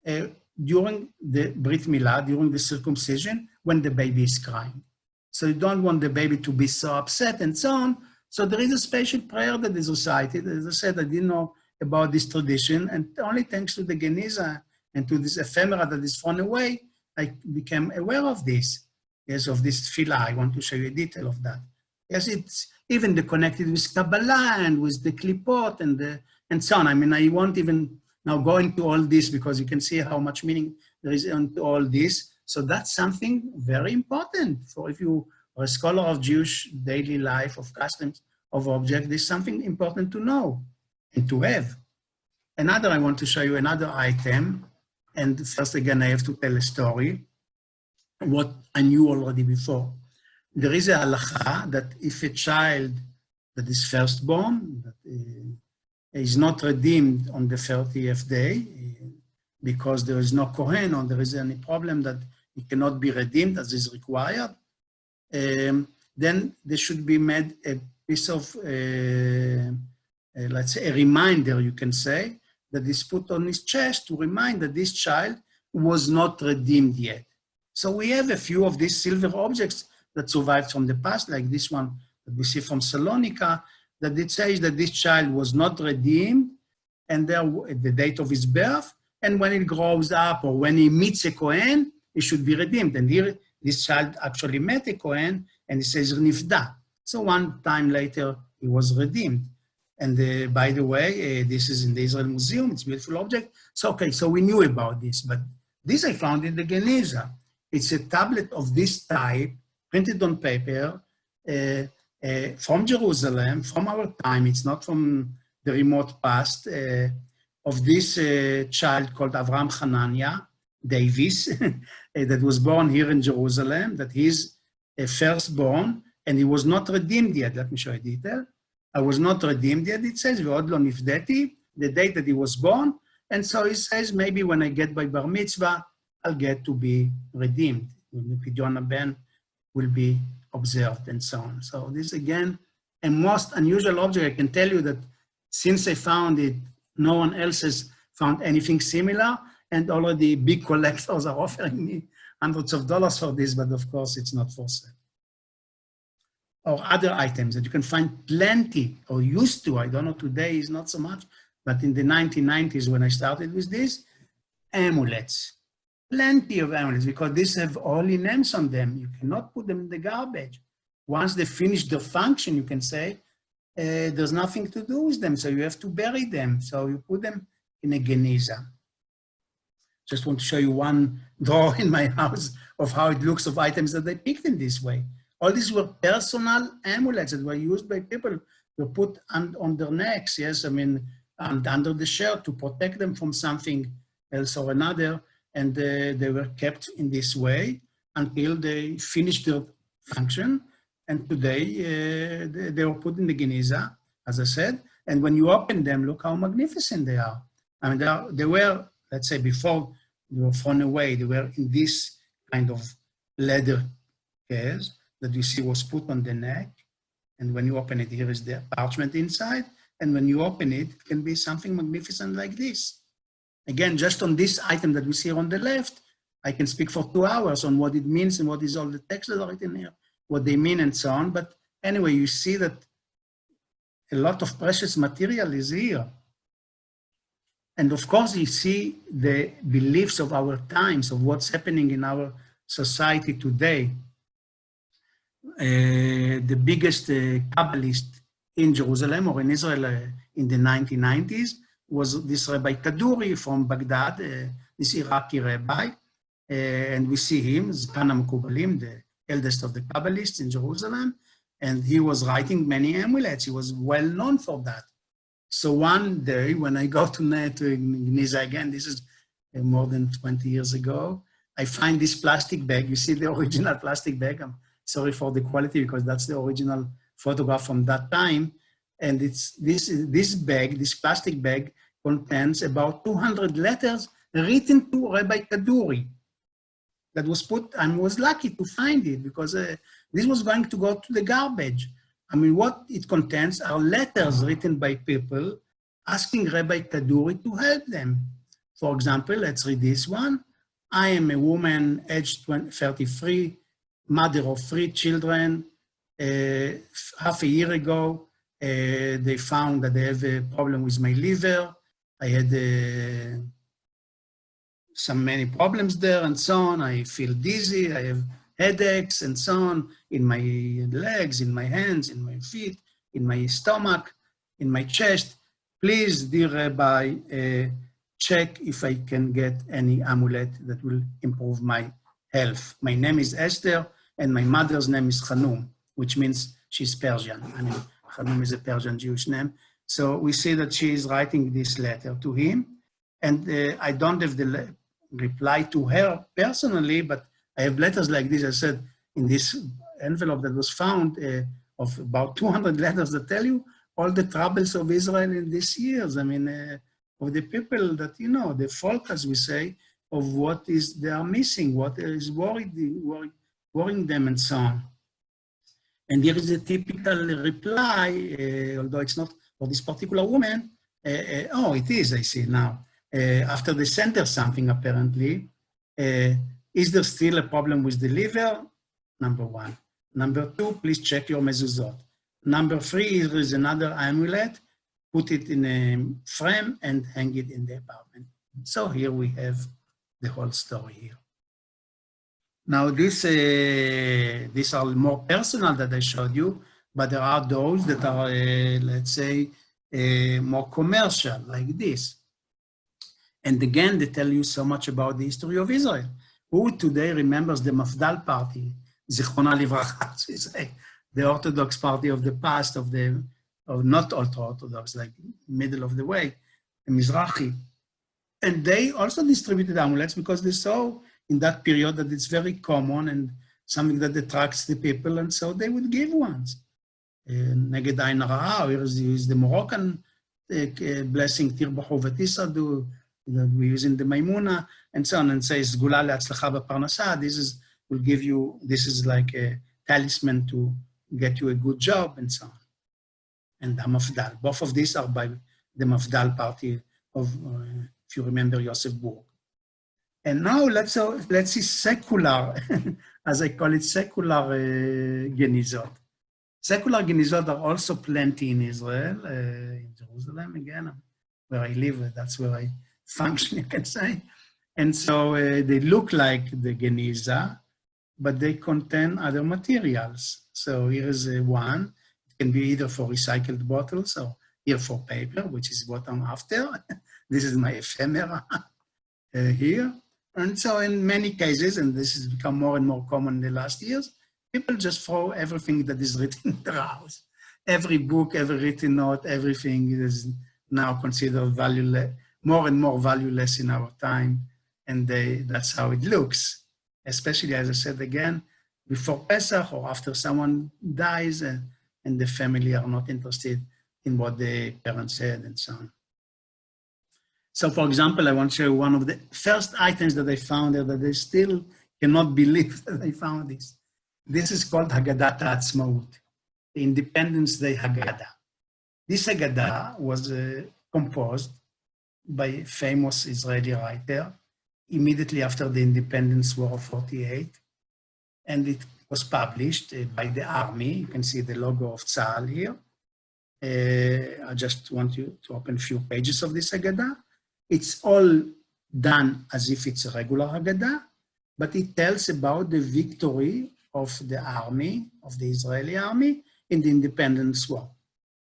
during the Brit Milah, during the circumcision, when the baby is crying. So you don't want the baby to be so upset and so on. So there is a special prayer that is recited. As I said, I didn't know about this tradition, and only thanks to the Geniza and to this ephemera that is thrown away, I became aware of this. Yes, of this tefillah. I want to show you a detail of that. Yes, it's even connected with Kabbalah and with the klipot and so on. I mean, I won't even now go into all this because you can see how much meaning there is into all this. So that's something very important for if you are a scholar of Jewish daily life, of customs, of objects, there's something important to know and to have. Another, I want to show you another item. And first, again, I have to tell a story, what I knew already before. There is a halacha that if a child that is firstborn, that is not redeemed on the 30th day, because there is no Kohen or there is any problem that it cannot be redeemed as is required, then there should be made a piece of, let's say, a reminder, you can say, that is put on his chest to remind that this child was not redeemed yet. So we have a few of these silver objects that survived from the past, like this one that we see from Salonika, that it says that this child was not redeemed, and there the date of his birth, and when it grows up or when he meets a Kohen, he should be redeemed. And here, this child actually met a Kohen, and it says Nifda. So one time later, he was redeemed. And by the way, this is in the Israel Museum. It's a beautiful object. So, okay, so we knew about this, but this I found in the Geniza. It's a tablet of this type, printed on paper, from Jerusalem, from our time. It's not from the remote past, of this child called Avram Hanania Davis, that was born here in Jerusalem, that he's a firstborn, and he was not redeemed yet. Let me show you detail. I was not redeemed yet, it says, Ve'od lo nifdeti, the date that he was born, and so he says, maybe when I get by bar mitzvah, I'll get to be redeemed. The Pidyon HaBen will be observed and so on. So this, again, a most unusual object. I can tell you that since I found it, no one else has found anything similar, and already big collectors are offering me hundreds of dollars for this, but of course it's not for sale. Or other items that you can find plenty, or used to, I don't know, today is not so much, but in the 1990s when I started with this, amulets. Plenty of amulets, because these have holy names on them. You cannot put them in the garbage. Once they finish their function, you can say, there's nothing to do with them, so you have to bury them. So you put them in a geniza. Just want to show you one drawer in my house of how it looks of items that they picked in this way. All these were personal amulets that were used by people to put on their necks, yes, I mean, and under the shirt to protect them from something else or another. And they were kept in this way until they finished their function. And today they were put in the geniza, as I said. And when you open them, look how magnificent they are. I mean, they were, let's say, before they were thrown away, they were in this kind of leather case that you see was put on the neck. And when you open it, here is the parchment inside. And when you open it, it can be something magnificent like this. Again, just on this item that we see on the left, I can speak for 2 hours on what it means and what is all the text that are written here, what they mean and so on. But anyway, you see that a lot of precious material is here. And of course, you see the beliefs of our times, of what's happening in our society today. The biggest Kabbalist in Jerusalem or in Israel in the 1990s was this Rabbi Kaduri from Baghdad, this Iraqi rabbi. And we see him, Zkan HaMekubalim, the eldest of the Kabbalists in Jerusalem. And he was writing many amulets. He was well known for that. So one day when I go to Genizot again, this is more than 20 years ago, I find this plastic bag. You see the original plastic bag. I'm sorry for the quality because that's the original photograph from that time. And it's this bag, this plastic bag, contains about 200 letters written to Rabbi Kaduri. That was put, I was lucky to find it because this was going to go to the garbage. I mean, what it contains are letters written by people asking Rabbi Kaduri to help them. For example, let's read this one. I am a woman aged 33, mother of 3 children. Half a year ago, they found that they have a problem with my liver. I had many problems there and so on. I feel dizzy, I have headaches and so on in my legs, in my hands, in my feet, in my stomach, in my chest. Please, dear Rabbi, check if I can get any amulet that will improve my health. My name is Esther and my mother's name is Hanum, which means she's Persian. I mean, Hanum is a Persian Jewish name. So we see that she is writing this letter to him. And I don't have the reply to her personally, but I have letters like this. I said in this envelope that was found of about 200 letters that tell you all the troubles of Israel in these years. I mean, of the people that, you know, the folk, as we say, of what is they are missing, what is worrying them and so on. And here is a typical reply, although it's not for this particular woman. Oh, it is, I see now. After they sent her something, apparently, is there still a problem with the liver? Number 1. Number 2, please check your mezuzot. Number 3, there is another amulet. Put it in a frame and hang it in the apartment. So here we have the whole story here. Now these are more personal that I showed you, but there are those that are, let's say, more commercial, like this. And again, they tell you so much about the history of Israel. Who today remembers the Mafdal party, Zichrona Livracha, the Orthodox party of the past, of not ultra-Orthodox, like middle of the way, the Mizrahi. And they also distributed amulets because they saw in that period that it's very common and something that attracts the people, and so they would give ones. Neged Ain Hara, here is the Moroccan blessing, Tirbahu V'Tisadu, that we use in the Maimuna, and so on, and says, Gula le'atzlacha b'parnasa, will give you, this is like a talisman to get you a good job, and so on. and the Mafdal. Both of these are by the Mafdal party of, if you remember, Yosef Burg. And now let's see secular, as I call it, secular Genizot. Secular Genizot are also plenty in Israel, in Jerusalem again, where I live. That's where I function, you can say. And so they look like the Geniza, but they contain other materials. So here is one. It can be either for recycled bottles or here for paper, which is what I'm after. This is my ephemera here. And so in many cases, and this has become more and more common in the last years, people just throw everything that is written in their house. Every book, every written note, everything is now considered valueless, more and more valueless in our time. And that's how it looks, especially, as I said again, before Pesach or after someone dies and the family are not interested in what the parents said and so on. So for example, I want to show you one of the first items that I found there that they still cannot believe that I found this. This is called Haggadat Ha'atzmaut, the Independence Day Haggadah. This Haggadah was composed by a famous Israeli writer immediately after the Independence War of 48. And it was published by the army. You can see the logo of Tzahal here. I just want you to open a few pages of this Haggadah. It's all done as if it's a regular Haggadah, but it tells about the victory of the army, of the Israeli army, in the Independence War.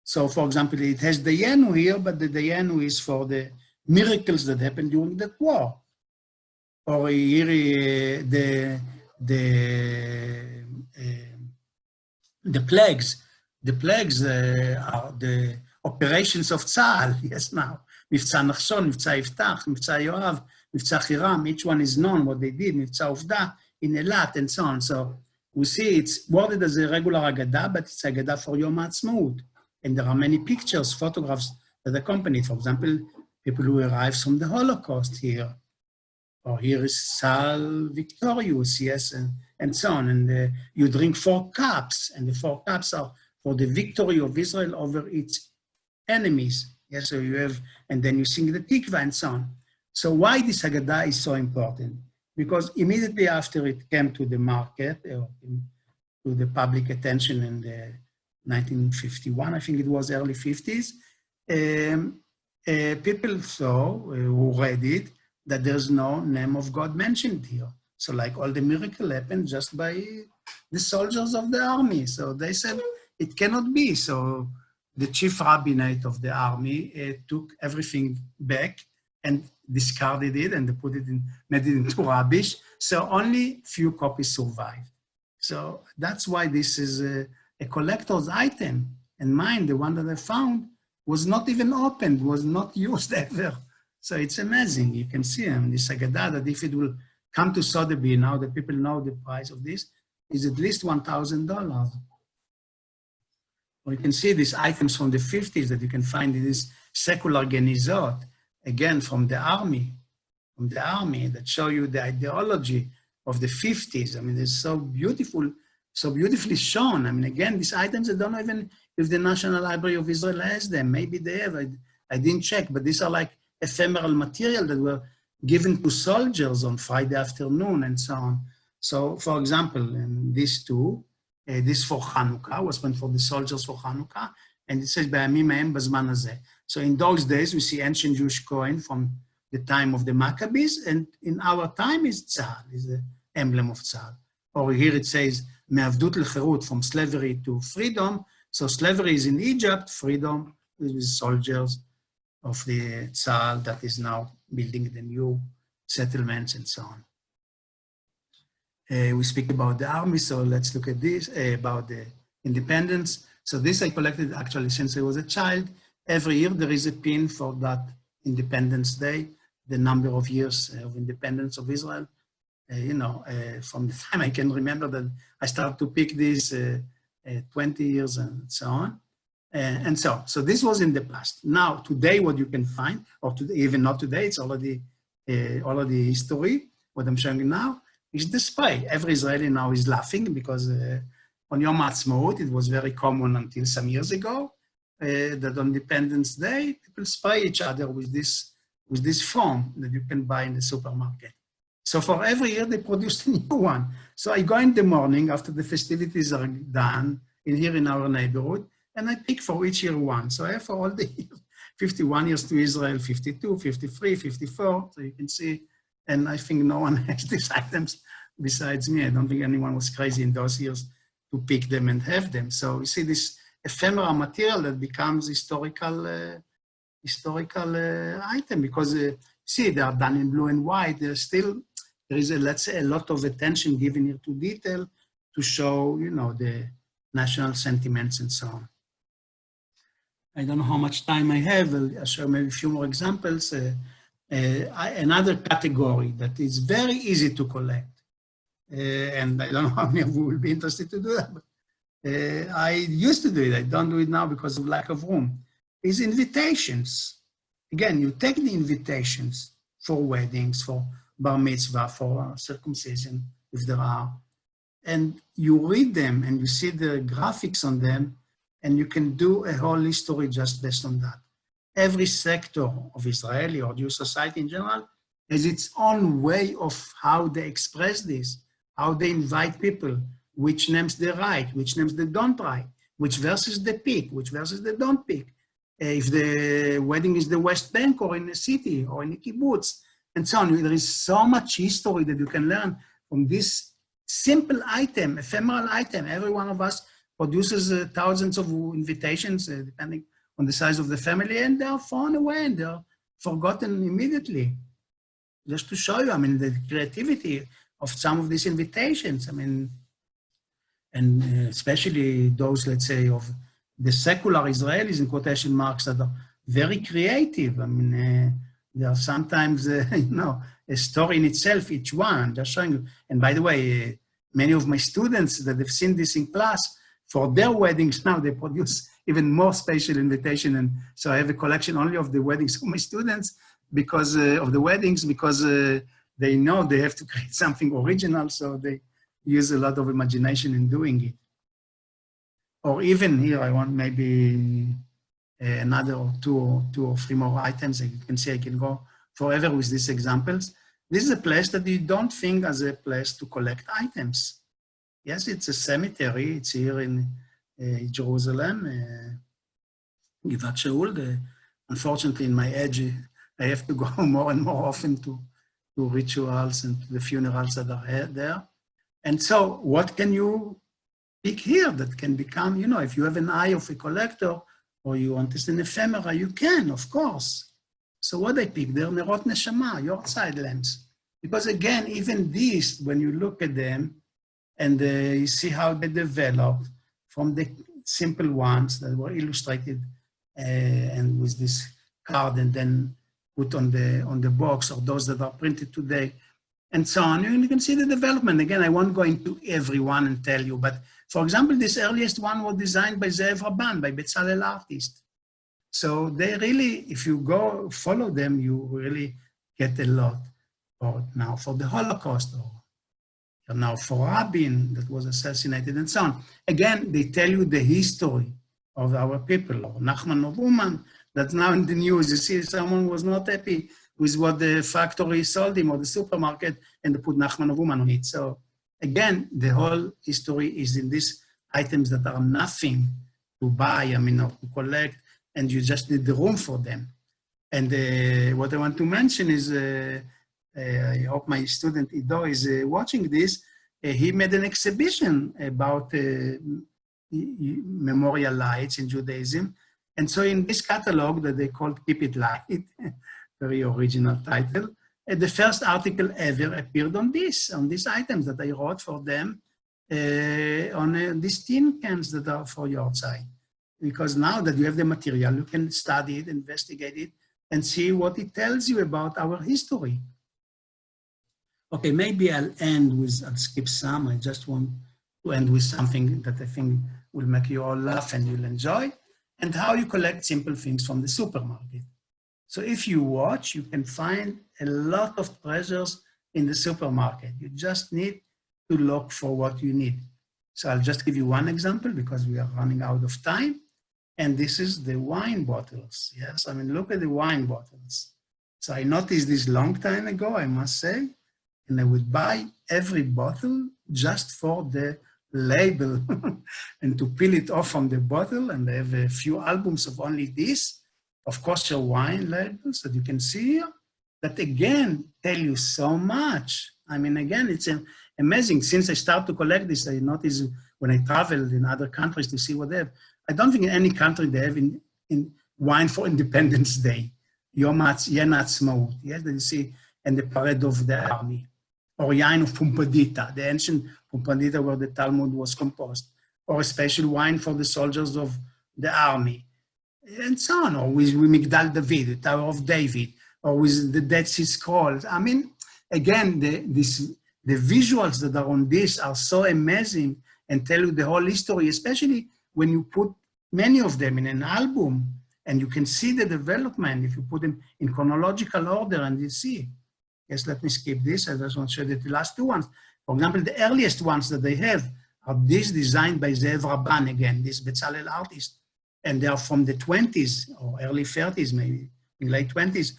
So, for example, it has the Dayenu here, but the Dayenu is for the miracles that happened during that war. Or here, the plagues. The plagues are the operations of Tzahal, yes, now. Mivtza Nachshon, Mivtza Yiftach, Mivtza Yoav, Mivtza Hiram, each one is known what they did, Mivtza Uvda, in Elat, and so on. So we see it's worded as a regular Haggadah, but it's Haggadah for Yom HaAtzmaut. And there are many pictures, photographs that accompany it. For example, people who arrived from the Holocaust here. Or here is Tzahal victorious, yes, and so on. And you drink 4 cups, and the 4 cups are for the victory of Israel over its enemies. Yes, so you have, and then you sing the Tikva and so on. So why this Haggadah is so important? Because immediately after it came to the market, or to the public attention in the 1951, I think it was early 50s, people saw, who read it, that there's no name of God mentioned here. So like all the miracle happened just by the soldiers of the army. So they said, it cannot be. So the chief rabbinate of the army took everything back and discarded it and they put it in, made it into rubbish. So only few copies survived. So that's why this is a collector's item. And mine, the one that I found, was not even opened, was not used ever. So it's amazing. You can see this Haggadah, that if it will come to Sotheby's now that people know the price of this, is at least $1,000. Or you can see these items from the 50s that you can find in this secular Genizot, again from the army, that show you the ideology of the 50s. I mean, it's so beautiful, so beautifully shown. I mean, again, these items, I don't know even if the National Library of Israel has them. Maybe they have, I didn't check, but these are like ephemeral material that were given to soldiers on Friday afternoon and so on. So, for example, these two, this for Hanukkah, was meant for the soldiers for Hanukkah, and it says, "B'yamim ha'em b'zman hazeh." So in those days, we see ancient Jewish coin from the time of the Maccabees, and in our time is Tzahal, is the emblem of Tzahal. Or here it says, "Me'avdut l'cherut," from slavery to freedom. So slavery is in Egypt, freedom is soldiers of the Tzahal that is now building the new settlements and so on. We speak about the army, so let's look at this, about the independence. So this I collected actually since I was a child. Every year there is a pin for that Independence Day, the number of years of independence of Israel. From the time I can remember that I started to pick these 20 years and so on. And so this was in the past. Now, today, what you can find, or even not today, it's already history, what I'm showing you now, is the spray. Every Israeli now is laughing because on Yom HaAtzmaut, it was very common until some years ago. that on Independence Day, people spray each other with this foam that you can buy in the supermarket. So for every year, they produce a new one. So I go in the morning after the festivities are done here in our neighborhood, and I pick for each year one. So I have for all the years, 51 years to Israel, 52, 53, 54, so you can see. And I think no one has these items besides me. I don't think anyone was crazy in those years to pick them and have them. So you see this ephemera material that becomes historical item, because see, they are done in blue and white. There is let's say, a lot of attention given here to detail to show, the national sentiments and so on. I don't know how much time I have. I'll show maybe a few more examples. Another category that is very easy to collect, and I don't know how many of you will be interested to do that, but I used to do it. I don't do it now because of lack of room, is invitations. Again, you take the invitations for weddings, for bar mitzvah, for circumcision, if there are, and you read them and you see the graphics on them, and you can do a whole history just based on that. Every sector of Israeli or Jewish society in general has its own way of how they express this, how they invite people, which names they write, which names they don't write, which verses they pick, which verses they don't pick. If the wedding is the West Bank or in a city or in a kibbutz, and so on. There is so much history that you can learn from this simple item, ephemeral item. Every one of us produces thousands of invitations, depending on the size of the family, and they are thrown away and they're forgotten immediately. Just to show you, the creativity of some of these invitations, and especially those, let's say, of the secular Israelis, in quotation marks, that are very creative. They are sometimes, a story in itself, each one, just showing you. And by the way, many of my students that have seen this in class, for their weddings now, they produce even more special invitation. And so I have a collection only of the weddings of my students because of the weddings, because they know they have to create something original, so they use a lot of imagination in doing it. Or even here, I want maybe another two or three more items. You can see I can go forever with these examples. This is a place that you don't think as a place to collect items. Yes, it's a cemetery. It's here in Jerusalem, Givat Shaul. Unfortunately, in my age, I have to go more and more often to rituals and to the funerals that are there. And so what can you pick here that can become, if you have an eye of a collector or you want this in ephemera, you can, of course. So what I pick, they're nerot neshama, yahrzeit lamps. Because again, even these, when you look at them and you see how they developed from the simple ones that were illustrated and with this card and then put on the box, or those that are printed today, and so on. You can see the development. Again, I won't go into every one and tell you, but for example, this earliest one was designed by Zev Rabban, by Bezalel artist. So they really, if you go follow them, you really get a lot. Or now for the Holocaust, or now for Rabin that was assassinated, and so on. Again, they tell you the history of our people, or Nachman of Uman, that's now in the news. You see, someone was not happy with what the factory sold him or the supermarket, and they put Nachman of Uman on it. So again, the whole history is in these items that are nothing to buy, or to collect, and you just need the room for them. And what I want to mention is, I hope my student Ido is watching this. He made an exhibition about memorial lights in Judaism. And so in this catalog that they called Keep It Light, very original title, the first article ever appeared on these items that I wrote for them on these tin cans that are for yahrzeit. Because now that you have the material, you can study it, investigate it, and see what it tells you about our history. Okay, maybe I'll skip some. I just want to end with something that I think will make you all laugh and you'll enjoy, and how you collect simple things from the supermarket. So if you watch, you can find a lot of treasures in the supermarket. You just need to look for what you need. So I'll just give you one example because we are running out of time. And this is the wine bottles. Yes, I mean, look at the wine bottles. So I noticed this long time ago, I must say, and I would buy every bottle just for the label and to peel it off from the bottle. And I have a few albums of only this, of kosher wine labels that you can see here, that again tell you so much. I mean, again, it's amazing. Since I started to collect this, I noticed when I traveled in other countries to see what they have, I don't think in any country they have in wine for Independence Day, Yom Ha'atzmaut, yes, that you see, and the parade of the army, or Yain of Pumpadita, the ancient Pumpadita where the Talmud was composed, or a special wine for the soldiers of the army, and so on, or with Migdal David, the Tower of David, or with the Dead Sea Scrolls. I mean, again, the visuals that are on this are so amazing and tell you the whole history, especially when you put many of them in an album and you can see the development if you put them in chronological order and you see. Yes, let me skip this. I just want to show you the last two ones. For example, the earliest ones that they have are these designed by Zev Rabban again, this Bezalel artist. And they are from the 20s or early 30s, maybe in late 20s.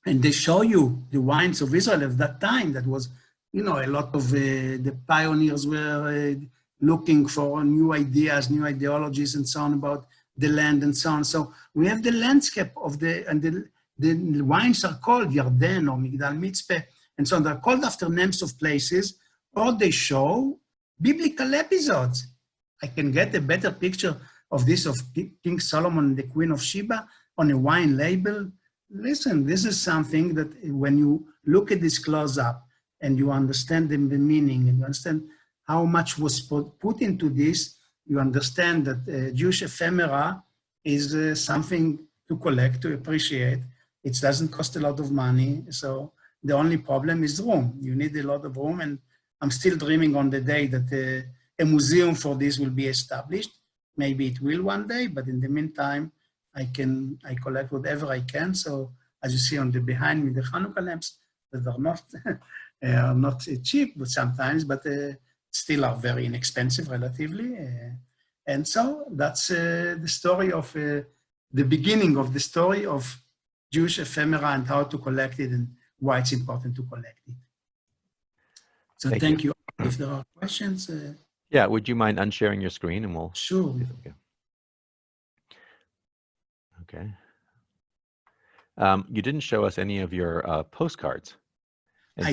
And they show you the wines of Israel at that time. That was, you know, a lot of the pioneers were looking for new ideas, new ideologies and so on about the land and so on. So we have the landscape of the wines are called Yarden or Migdal Mitzpeh and so on. They're called after names of places, or they show biblical episodes. I can get a better picture of this of King Solomon and the Queen of Sheba on a wine label. Listen, this is something that when you look at this close up and you understand the meaning and you understand how much was put into this, you understand that Jewish ephemera is something to collect, to appreciate. It doesn't cost a lot of money. So the only problem is room. You need a lot of room, and I'm still dreaming on the day that a museum for this will be established. Maybe it will one day, but in the meantime, I collect whatever I can. So as you see on the behind me, the Hanukkah lamps that are not cheap, but sometimes, but still are very inexpensive relatively. And so that's the story of the beginning of the story of Jewish ephemera and how to collect it and why it's important to collect it. So thank you. If there are questions. Yeah, would you mind unsharing your screen and we'll... Sure. Okay. You didn't show us any of your postcards. And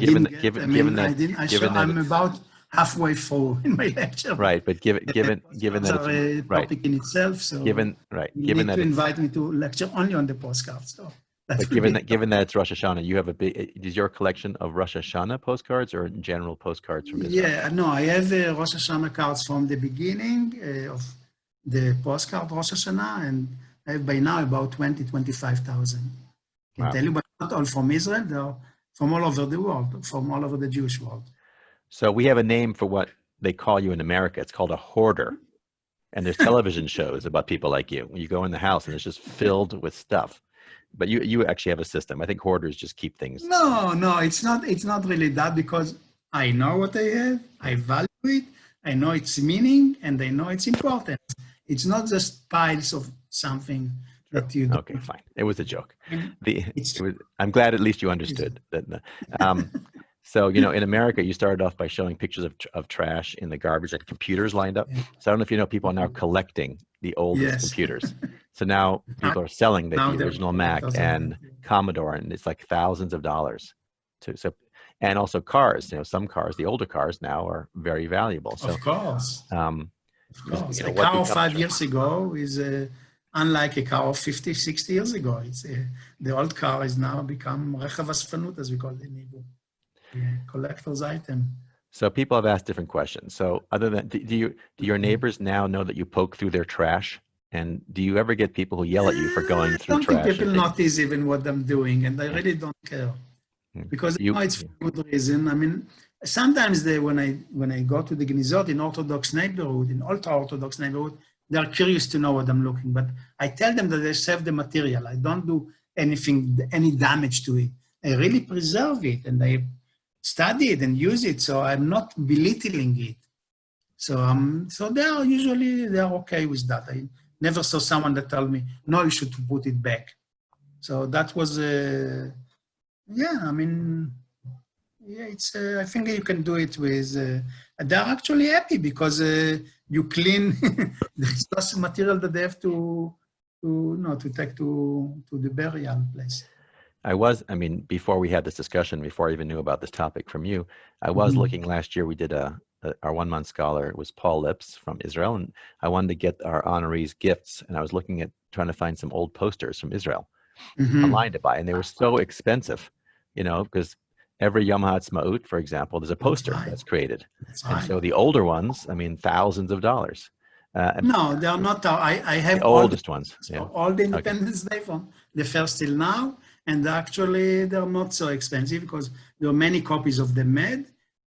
I'm about halfway through in my lecture. Right, but given that it's a topic in itself, so you need to invite me to lecture only on the postcards. So but given that it's Rosh Hashanah, you have is your collection of Rosh Hashanah postcards or general postcards from Israel? Yeah, no, I have Rosh Hashanah cards from the beginning of the postcard Rosh Hashanah, and I have by now about 25,000. I can tell you, but not all from Israel, they're from all over the world, from all over the Jewish world. So we have a name for what they call you in America. It's called a hoarder. And there's television shows about people like you. You go in the house and it's just filled with stuff. But you actually have a system. I think hoarders just keep things. No, it's not really that, because I know what I have, I value it, I know its meaning, and I know its importance. It's not just piles of something that you do. Okay, fine. It was a joke. I'm glad at least you understood that. So, you know, in America, you started off by showing pictures of trash in the garbage and computers lined up. So I don't know if you know, people are now collecting the oldest computers. So now people are selling the original Mac and Commodore, and it's like thousands of dollars. And also cars, you know, some cars, the older cars now are very valuable. So, of course. You know, a car of 5 years ago is unlike a car of 50, 60 years ago. It's the old car is now become rechav asfanut, as we call it in Hebrew. Collector's item. So people have asked different questions. So other than, do your neighbors now know that you poke through their trash? And do you ever get people who yell at you for going through trash? I don't think people notice even what I'm doing, and I really don't care. Because you know it's for good reason. I mean, sometimes when I go to the Genizot in Orthodox neighborhood, in ultra-Orthodox neighborhood, they're curious to know what I'm looking. But I tell them that they save the material. I don't do any damage to it. I really preserve it, and I study it and use it, so I'm not belittling it. So they're okay with that. never saw someone that told me, no, you should put it back. So that was, yeah, I mean, yeah, it's, I think you can do it with, they're actually happy because you clean, there's lots of material that they have to take to the burial place. I mean, before we had this discussion, before I even knew about this topic from you, I was looking last year, we did our 1 month scholar was Paul Lips from Israel, and I wanted to get our honorees gifts, and I was looking at trying to find some old posters from Israel online to buy, and they were so expensive, you know, because every Yom HaAtzmaut, for example, there's a poster that's created. And so the older ones, I mean, thousands of dollars. No, they are not. I have the oldest ones. Yeah. All the Independence Day from the first till now, and actually they're not so expensive because there are many copies of them made.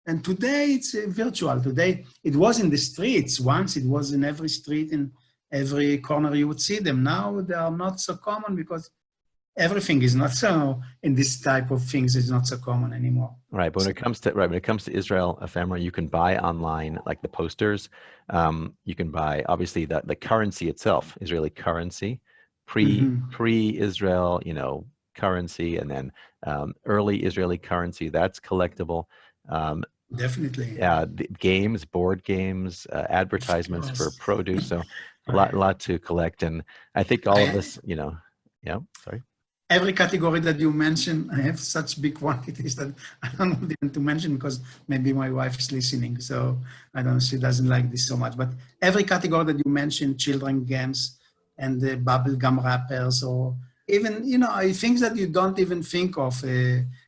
And today it's virtual. Today it was in the streets. Once it was in every street, in every corner you would see them. Now they are not so common because everything is not so, in this type of things is not so common anymore. Right, but when it comes to Israel Ephemera, you can buy online like the posters. You can buy obviously the currency itself, Israeli currency, pre-Israel, you know, currency, and then early Israeli currency that's collectible. Definitely. The games, board games, advertisements for produce. So a lot to collect, and I think all of this, you know, yeah. Sorry. Every category that you mentioned, I have such big quantities that I don't know even to mention because maybe my wife is listening. So I don't know, she doesn't like this so much. But every category that you mentioned, children games and the bubble gum wrappers, or even, you know, things that you don't even think of,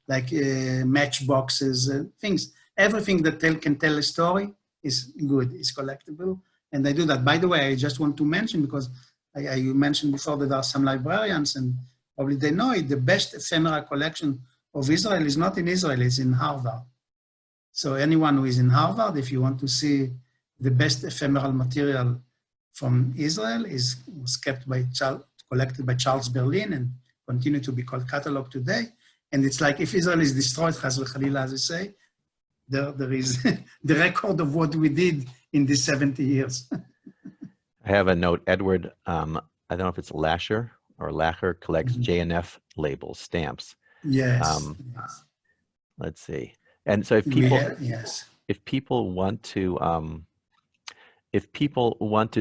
like matchboxes, things. Everything that can tell a story is good, is collectible. And I do that. By the way, I just want to mention, because you mentioned before that there are some librarians, and probably they know it, the best ephemera collection of Israel is not in Israel, it's in Harvard. So anyone who is in Harvard, if you want to see the best ephemeral material from Israel, was collected by Charles Berlin and continue to be called catalog today. And it's like if Israel is destroyed, chas v'chalila, as I say, there is the record of what we did in these 70 years. I have a note, Edward, I don't know if it's Lasher or Lacher collects JNF labels, stamps. Yes. Let's see. And so if people want to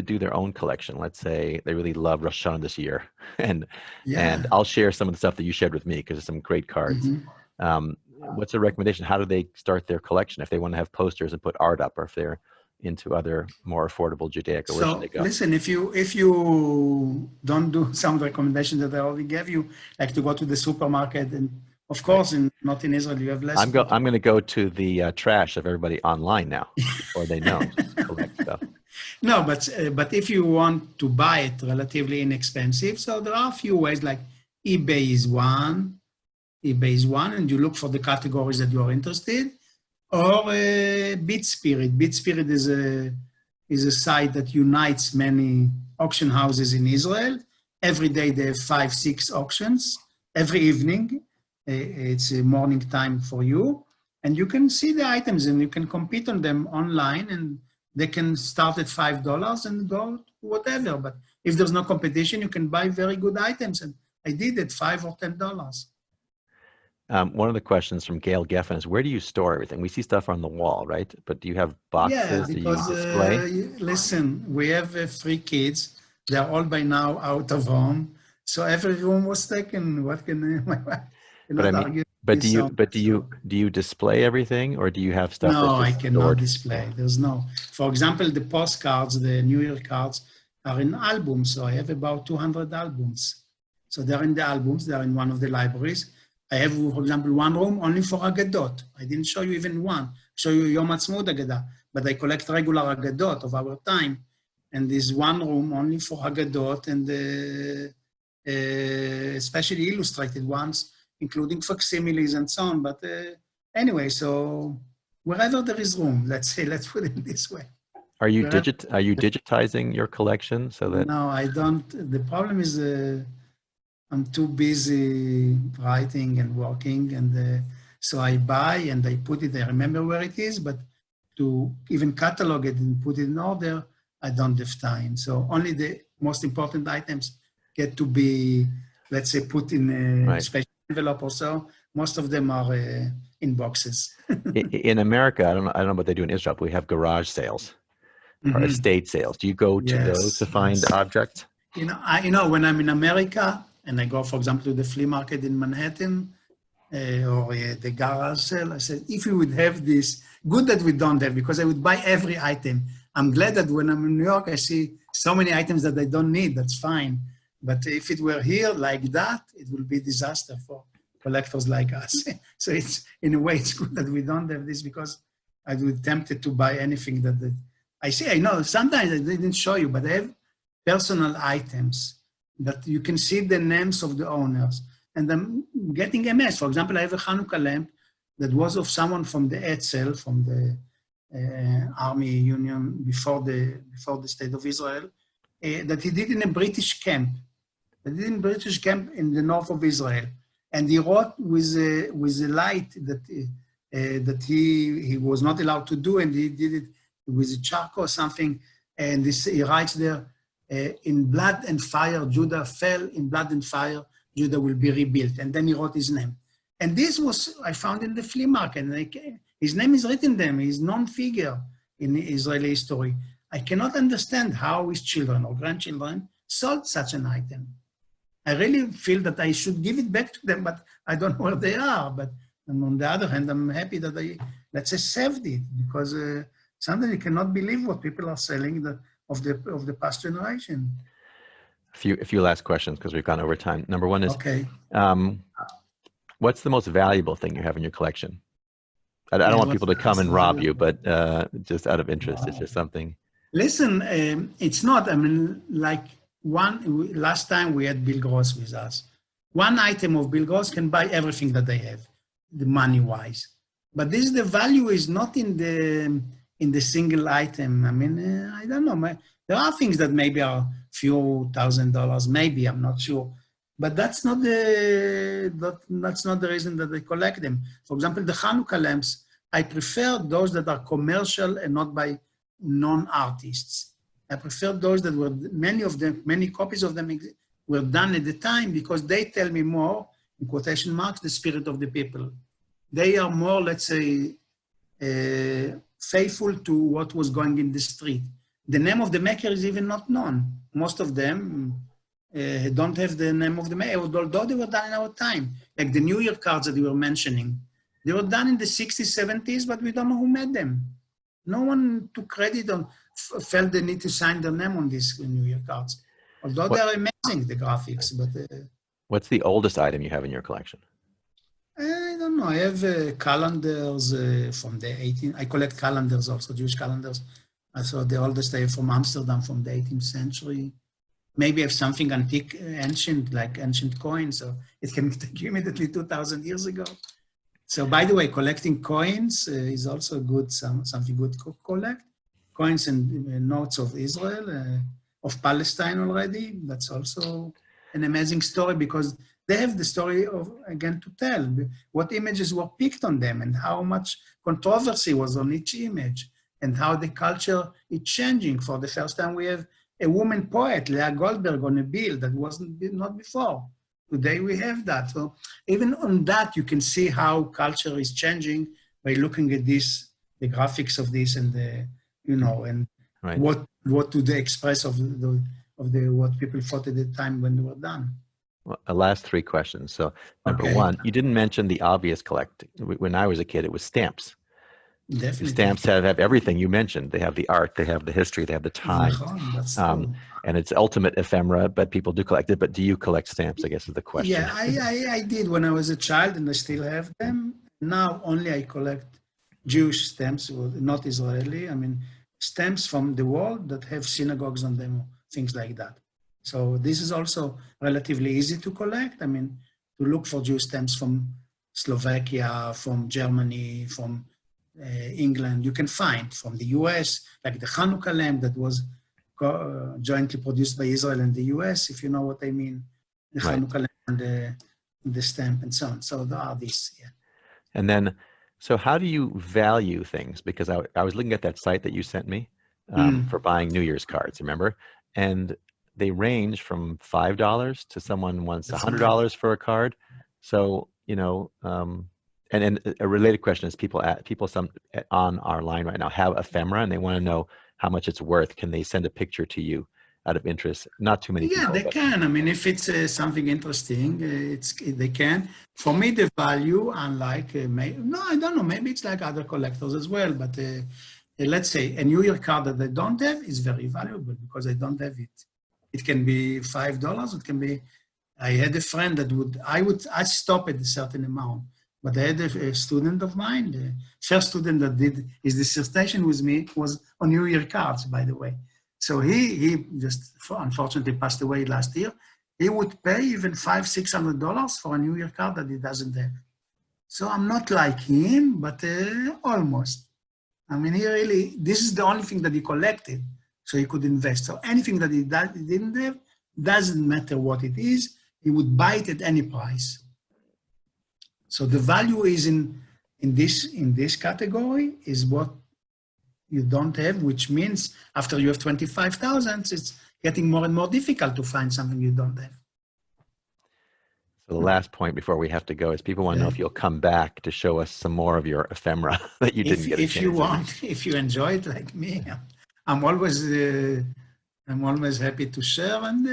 do their own collection, let's say they really love Rosh Hashanah this year, and I'll share some of the stuff that you shared with me because there's some great cards. What's a recommendation? How do they start their collection if they want to have posters and put art up, or if they're into other more affordable Judaic, or where should they go? Listen, if you don't do some recommendations that I already gave you, like to go to the supermarket, and of course, not in Israel, you have less. I'm going to go to the trash of everybody online now, or they know, just collect stuff. No, but if you want to buy it relatively inexpensive, so there are a few ways, like eBay is one, and you look for the categories that you are interested, or BitSpirit. BitSpirit is a site that unites many auction houses in Israel. Every day they have 5-6 auctions. Every evening, it's a morning time for you, and you can see the items and you can compete on them online, and they can start at $5 and go whatever. But if there's no competition, you can buy very good items, and I did it $5 or $10. One of the questions from Gail Geffen is, where do you store everything? We see stuff on the wall, right? But do you have boxes? Yeah, because, do you display? Listen, we have 3 kids. They're all by now out of home. So every room was taken. What can my wife But I mean, do you display everything, or do you have stuff? No, I cannot display. There's no. For example, the postcards, the New Year cards, are in albums. So I have about 200 albums. So they're in the albums. They're in one of the libraries. I have, for example, one room only for Haggadot. I didn't show you even one. I show you Yom Ha'atzmaut Haggadah, but I collect regular Haggadot of our time. And there's one room only for Haggadot, and especially illustrated ones, including facsimiles and so on. But anyway, so wherever there is room, let's put it this way. Are you digitizing your collection so that? No, I don't. The problem is I'm too busy writing and working, and so I buy and I put it, I remember where it is, but to even catalog it and put it in order, I don't have time. So only the most important items get to be, let's say, put in a special envelope or so. Most of them are in boxes. In America, I don't know what they do in Israel, but we have garage sales or estate sales. Do you go to those to find objects? You know, when I'm in America and I go, for example, to the flea market in Manhattan or the garage sale, I said, if we would have this, good that we don't have, because I would buy every item. I'm glad that when I'm in New York, I see so many items that I don't need. That's fine. But if it were here like that, it will be a disaster for collectors like us. So it's, in a way, it's good that we don't have this, because I would be tempted to buy anything that I see. I know sometimes I didn't show you, but I have personal items that you can see the names of the owners. And I'm getting a mess. For example, I have a Hanukkah lamp that was of someone from the Etzel, from the Army Union before the State of Israel, that he did in a British camp. He did in a British camp in the north of Israel. And he wrote with a light that he was not allowed to do, and he did it with a charcoal or something. And he writes there, in blood and fire, Judah fell, in blood and fire, Judah will be rebuilt. And then he wrote his name. And this was, I found in the flea market. And his name is written there. He's known figure in Israeli history. I cannot understand how his children or grandchildren sold such an item. I really feel that I should give it back to them, but I don't know where they are. But on the other hand, I'm happy that I, let's say, saved it, because sometimes you cannot believe what people are selling of the past generation. A few last questions, because we've gone over time. Number one is, what's the most valuable thing you have in your collection? I don't want people to come and rob you, but just out of interest, it's just something. Listen, it's not, I mean, like last time we had Bill Gross with us. One item of Bill Gross can buy everything that they have, the money-wise. But the value is not in the single item. I mean, I don't know. There are things that maybe are few $1,000s, maybe, I'm not sure. But that's not the reason that I collect them. For example, the Hanukkah lamps, I prefer those that are commercial and not by non-artists. I prefer those that were, many copies of them were done at the time, because they tell me more, in quotation marks, the spirit of the people. They are more, let's say, faithful to what was going in the street. The name of the maker is even not known. Most of them don't have the name of the maker, although they were done in our time. Like the New Year cards that you were mentioning. They were done in the 60s, 70s, but we don't know who made them. No one took credit or felt the need to sign their name on these New Year cards. Although they are amazing, the graphics. But what's the oldest item you have in your collection? I don't know. I have calendars from the 18th. I collect calendars also, Jewish calendars. So the oldest I have from Amsterdam from the 18th century. Maybe I have something antique, ancient, like ancient coins. So it can take immediately 2,000 years ago. So by the way, collecting coins is also good, something good to collect. Coins and notes of Israel, of Palestine already. That's also an amazing story, because they have the story of, again, to tell what images were picked on them and how much controversy was on each image and how the culture is changing. For the first time, we have a woman poet, Leah Goldberg, on a bill that wasn't not before. Today we have that. So even on that, you can see how culture is changing by looking at this, the graphics of this, and the, you know, and what do they express of what people thought at the time when they were done. Well, last three questions. So number one, you didn't mention the obvious collecting. When I was a kid, it was stamps. Definitely. Stamps have everything you mentioned. They have the art, they have the history, they have the time. And it's ultimate ephemera, but people do collect it. But do you collect stamps, I guess is the question. Yeah, I did when I was a child, and I still have them. Now only I collect Jewish stamps, not Israeli. I mean, stamps from the world that have synagogues on them, things like that. So this is also relatively easy to collect. I mean, to look for Jewish stamps from Slovakia, from Germany, from England, you can find from the US, like the Hanukkah lamp that was jointly produced by Israel and the US, if you know what I mean, the Hanukkah lamp and the stamp and so on. So there are these, yeah. And then, so how do you value things? Because I was looking at that site that you sent me, for buying New Year's cards, remember? And they range from $5 to someone wants $100 for a card. So, you know, and a related question is people on our line right now have ephemera and they want to know how much it's worth. Can they send a picture to you out of interest? Not too many people. Yeah, they can. I mean, if it's something interesting, they can. For me, the value, unlike, no, I don't know, maybe it's like other collectors as well, but let's say a New Year card that they don't have is very valuable because they don't have it. It can be $5, it can be, I had a friend that I'd stop at a certain amount, but I had a student of mine, the first student that did his dissertation with me was on New Year cards, by the way. So he just unfortunately passed away last year. He would pay even $500-600 for a New Year card that he doesn't have. So I'm not like him, but almost. I mean, this is the only thing that he collected, so he could invest. So anything that he didn't have, doesn't matter what it is, he would buy it at any price. So the value is in this category is what you don't have, which means after you have 25,000, it's getting more and more difficult to find something you don't have. So the last point before we have to go is people want to know if you'll come back to show us some more of your ephemera that you didn't get a chance. If you want, if you enjoy it like me, I'm always happy to share. And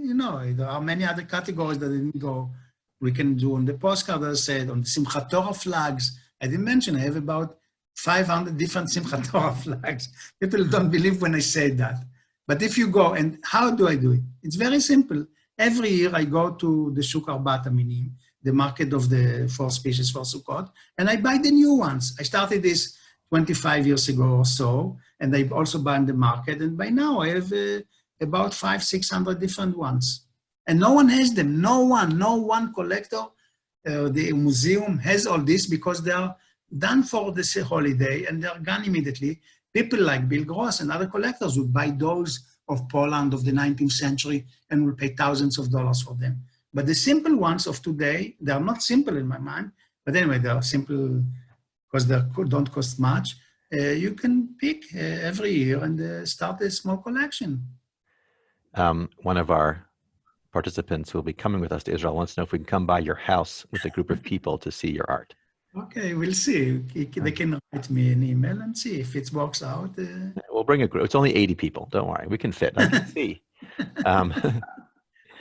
you know, there are many other categories that didn't go. We can do on the postcard, as I said, on the Simchat Torah flags. I didn't mention I have about 500 different Simchat Torah flags. People don't believe when I say that. But if you go, and how do I do it? It's very simple. Every year I go to the Shuk Arbat Aminim, the market of the 4 species for Sukkot, and I buy the new ones. I started this 25 years ago or so, and I also buy in the market, and by now I have about 500-600 different ones. And no one has them, no one collector, the museum has all this because they are done for this holiday and they're gone immediately. People like Bill Gross and other collectors would buy those of Poland of the 19th century and will pay thousands of dollars for them. But the simple ones of today, they are not simple in my mind, but anyway, they are simple because they don't cost much. You can pick every year and start a small collection. One of our participants who will be coming with us to Israel wants to know if we can come by your house with a group of people to see your art. Okay, we'll see. They can write me an email and see if it works out. We'll bring a group. It's only 80 people. Don't worry. We can fit. I can see.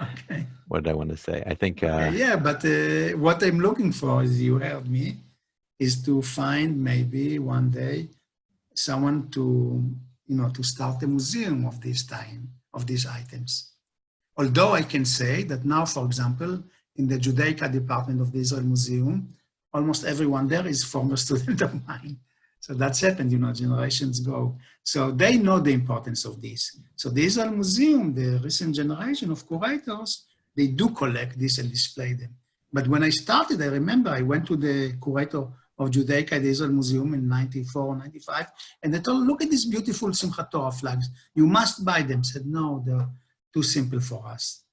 Okay. What did I want to say? I think... yeah, but what I'm looking for, as you heard me, is to find maybe one day someone to start a museum of this time, of these items. Although I can say that now, for example, in the Judaic department of the Israel Museum, almost everyone there is former student of mine. So that's happened, generations ago. So they know the importance of this. So the Israel Museum, the recent generation of curators, they do collect this and display them. But when I started, I remember I went to the curator of Judaic at the Israel Museum in 94, 95, and they told, look at these beautiful Simchat Torah flags. You must buy them. I said, no, they're too simple for us.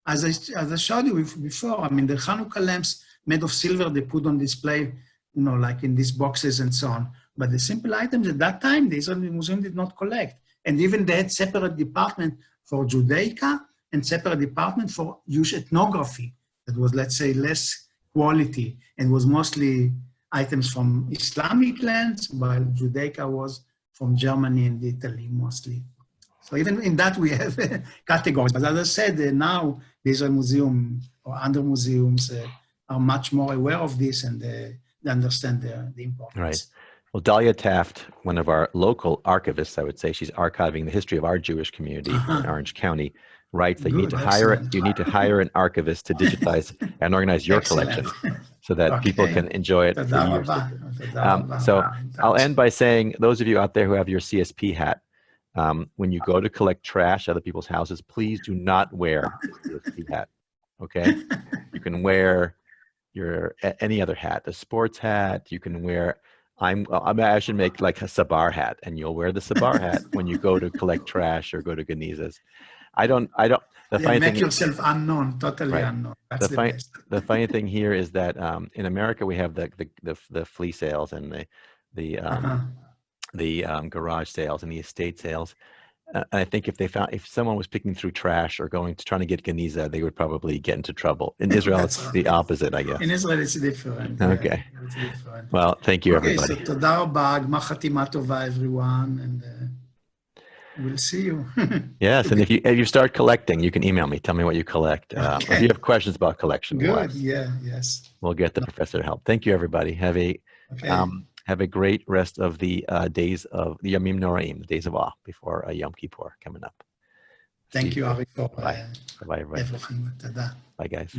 As I showed you before, I mean, the Hanukkah lamps made of silver, they put on display, like in these boxes and so on. But the simple items at that time, the Israel Museum did not collect. And even they had separate department for Judaica and separate department for Jewish ethnography. That was, let's say, less quality and was mostly items from Islamic lands, while Judaica was from Germany and Italy mostly. So even in that we have categories. But as I said, now the Israel Museum or other museums are much more aware of this and they understand the importance. Right. Well, Dahlia Taft, one of our local archivists, I would say, she's archiving the history of our Jewish community in Orange County, writes that you need to hire an archivist to digitize and organize your collection so that people can enjoy it for years. So I'll end by saying, those of you out there who have your CSP hat, when you go to collect trash at other people's houses, please do not wear the CSP hat, okay? You can wear any other hat, a sports hat, you can wear... I should make like a Sabar hat, and you'll wear the Sabar hat when you go to collect trash or go to Genizos. Make yourself unknown, totally unknown. That's the best. The funny thing here is that in America we have the flea sales and garage sales and the estate sales. I think if someone was picking through trash or trying to get Geniza, they would probably get into trouble. In Israel, That's it's right. the opposite, I guess. In Israel, it's different. Okay. Yeah, it's different. Well, thank you, Okay, everybody. so תודה רבה, גמר חתימה טובה, everyone, and we'll see you. Yes, and if you start collecting, you can email me. Tell me what you collect. Or if you have questions about collection, Good, yes. we'll get the professor to help. Thank you, everybody. Have a great rest of the days of the Yamim Noraim, the days of awe before Yom Kippur coming up. Thank you, Ari, for Bye, everybody. everything. תודה. Bye, guys.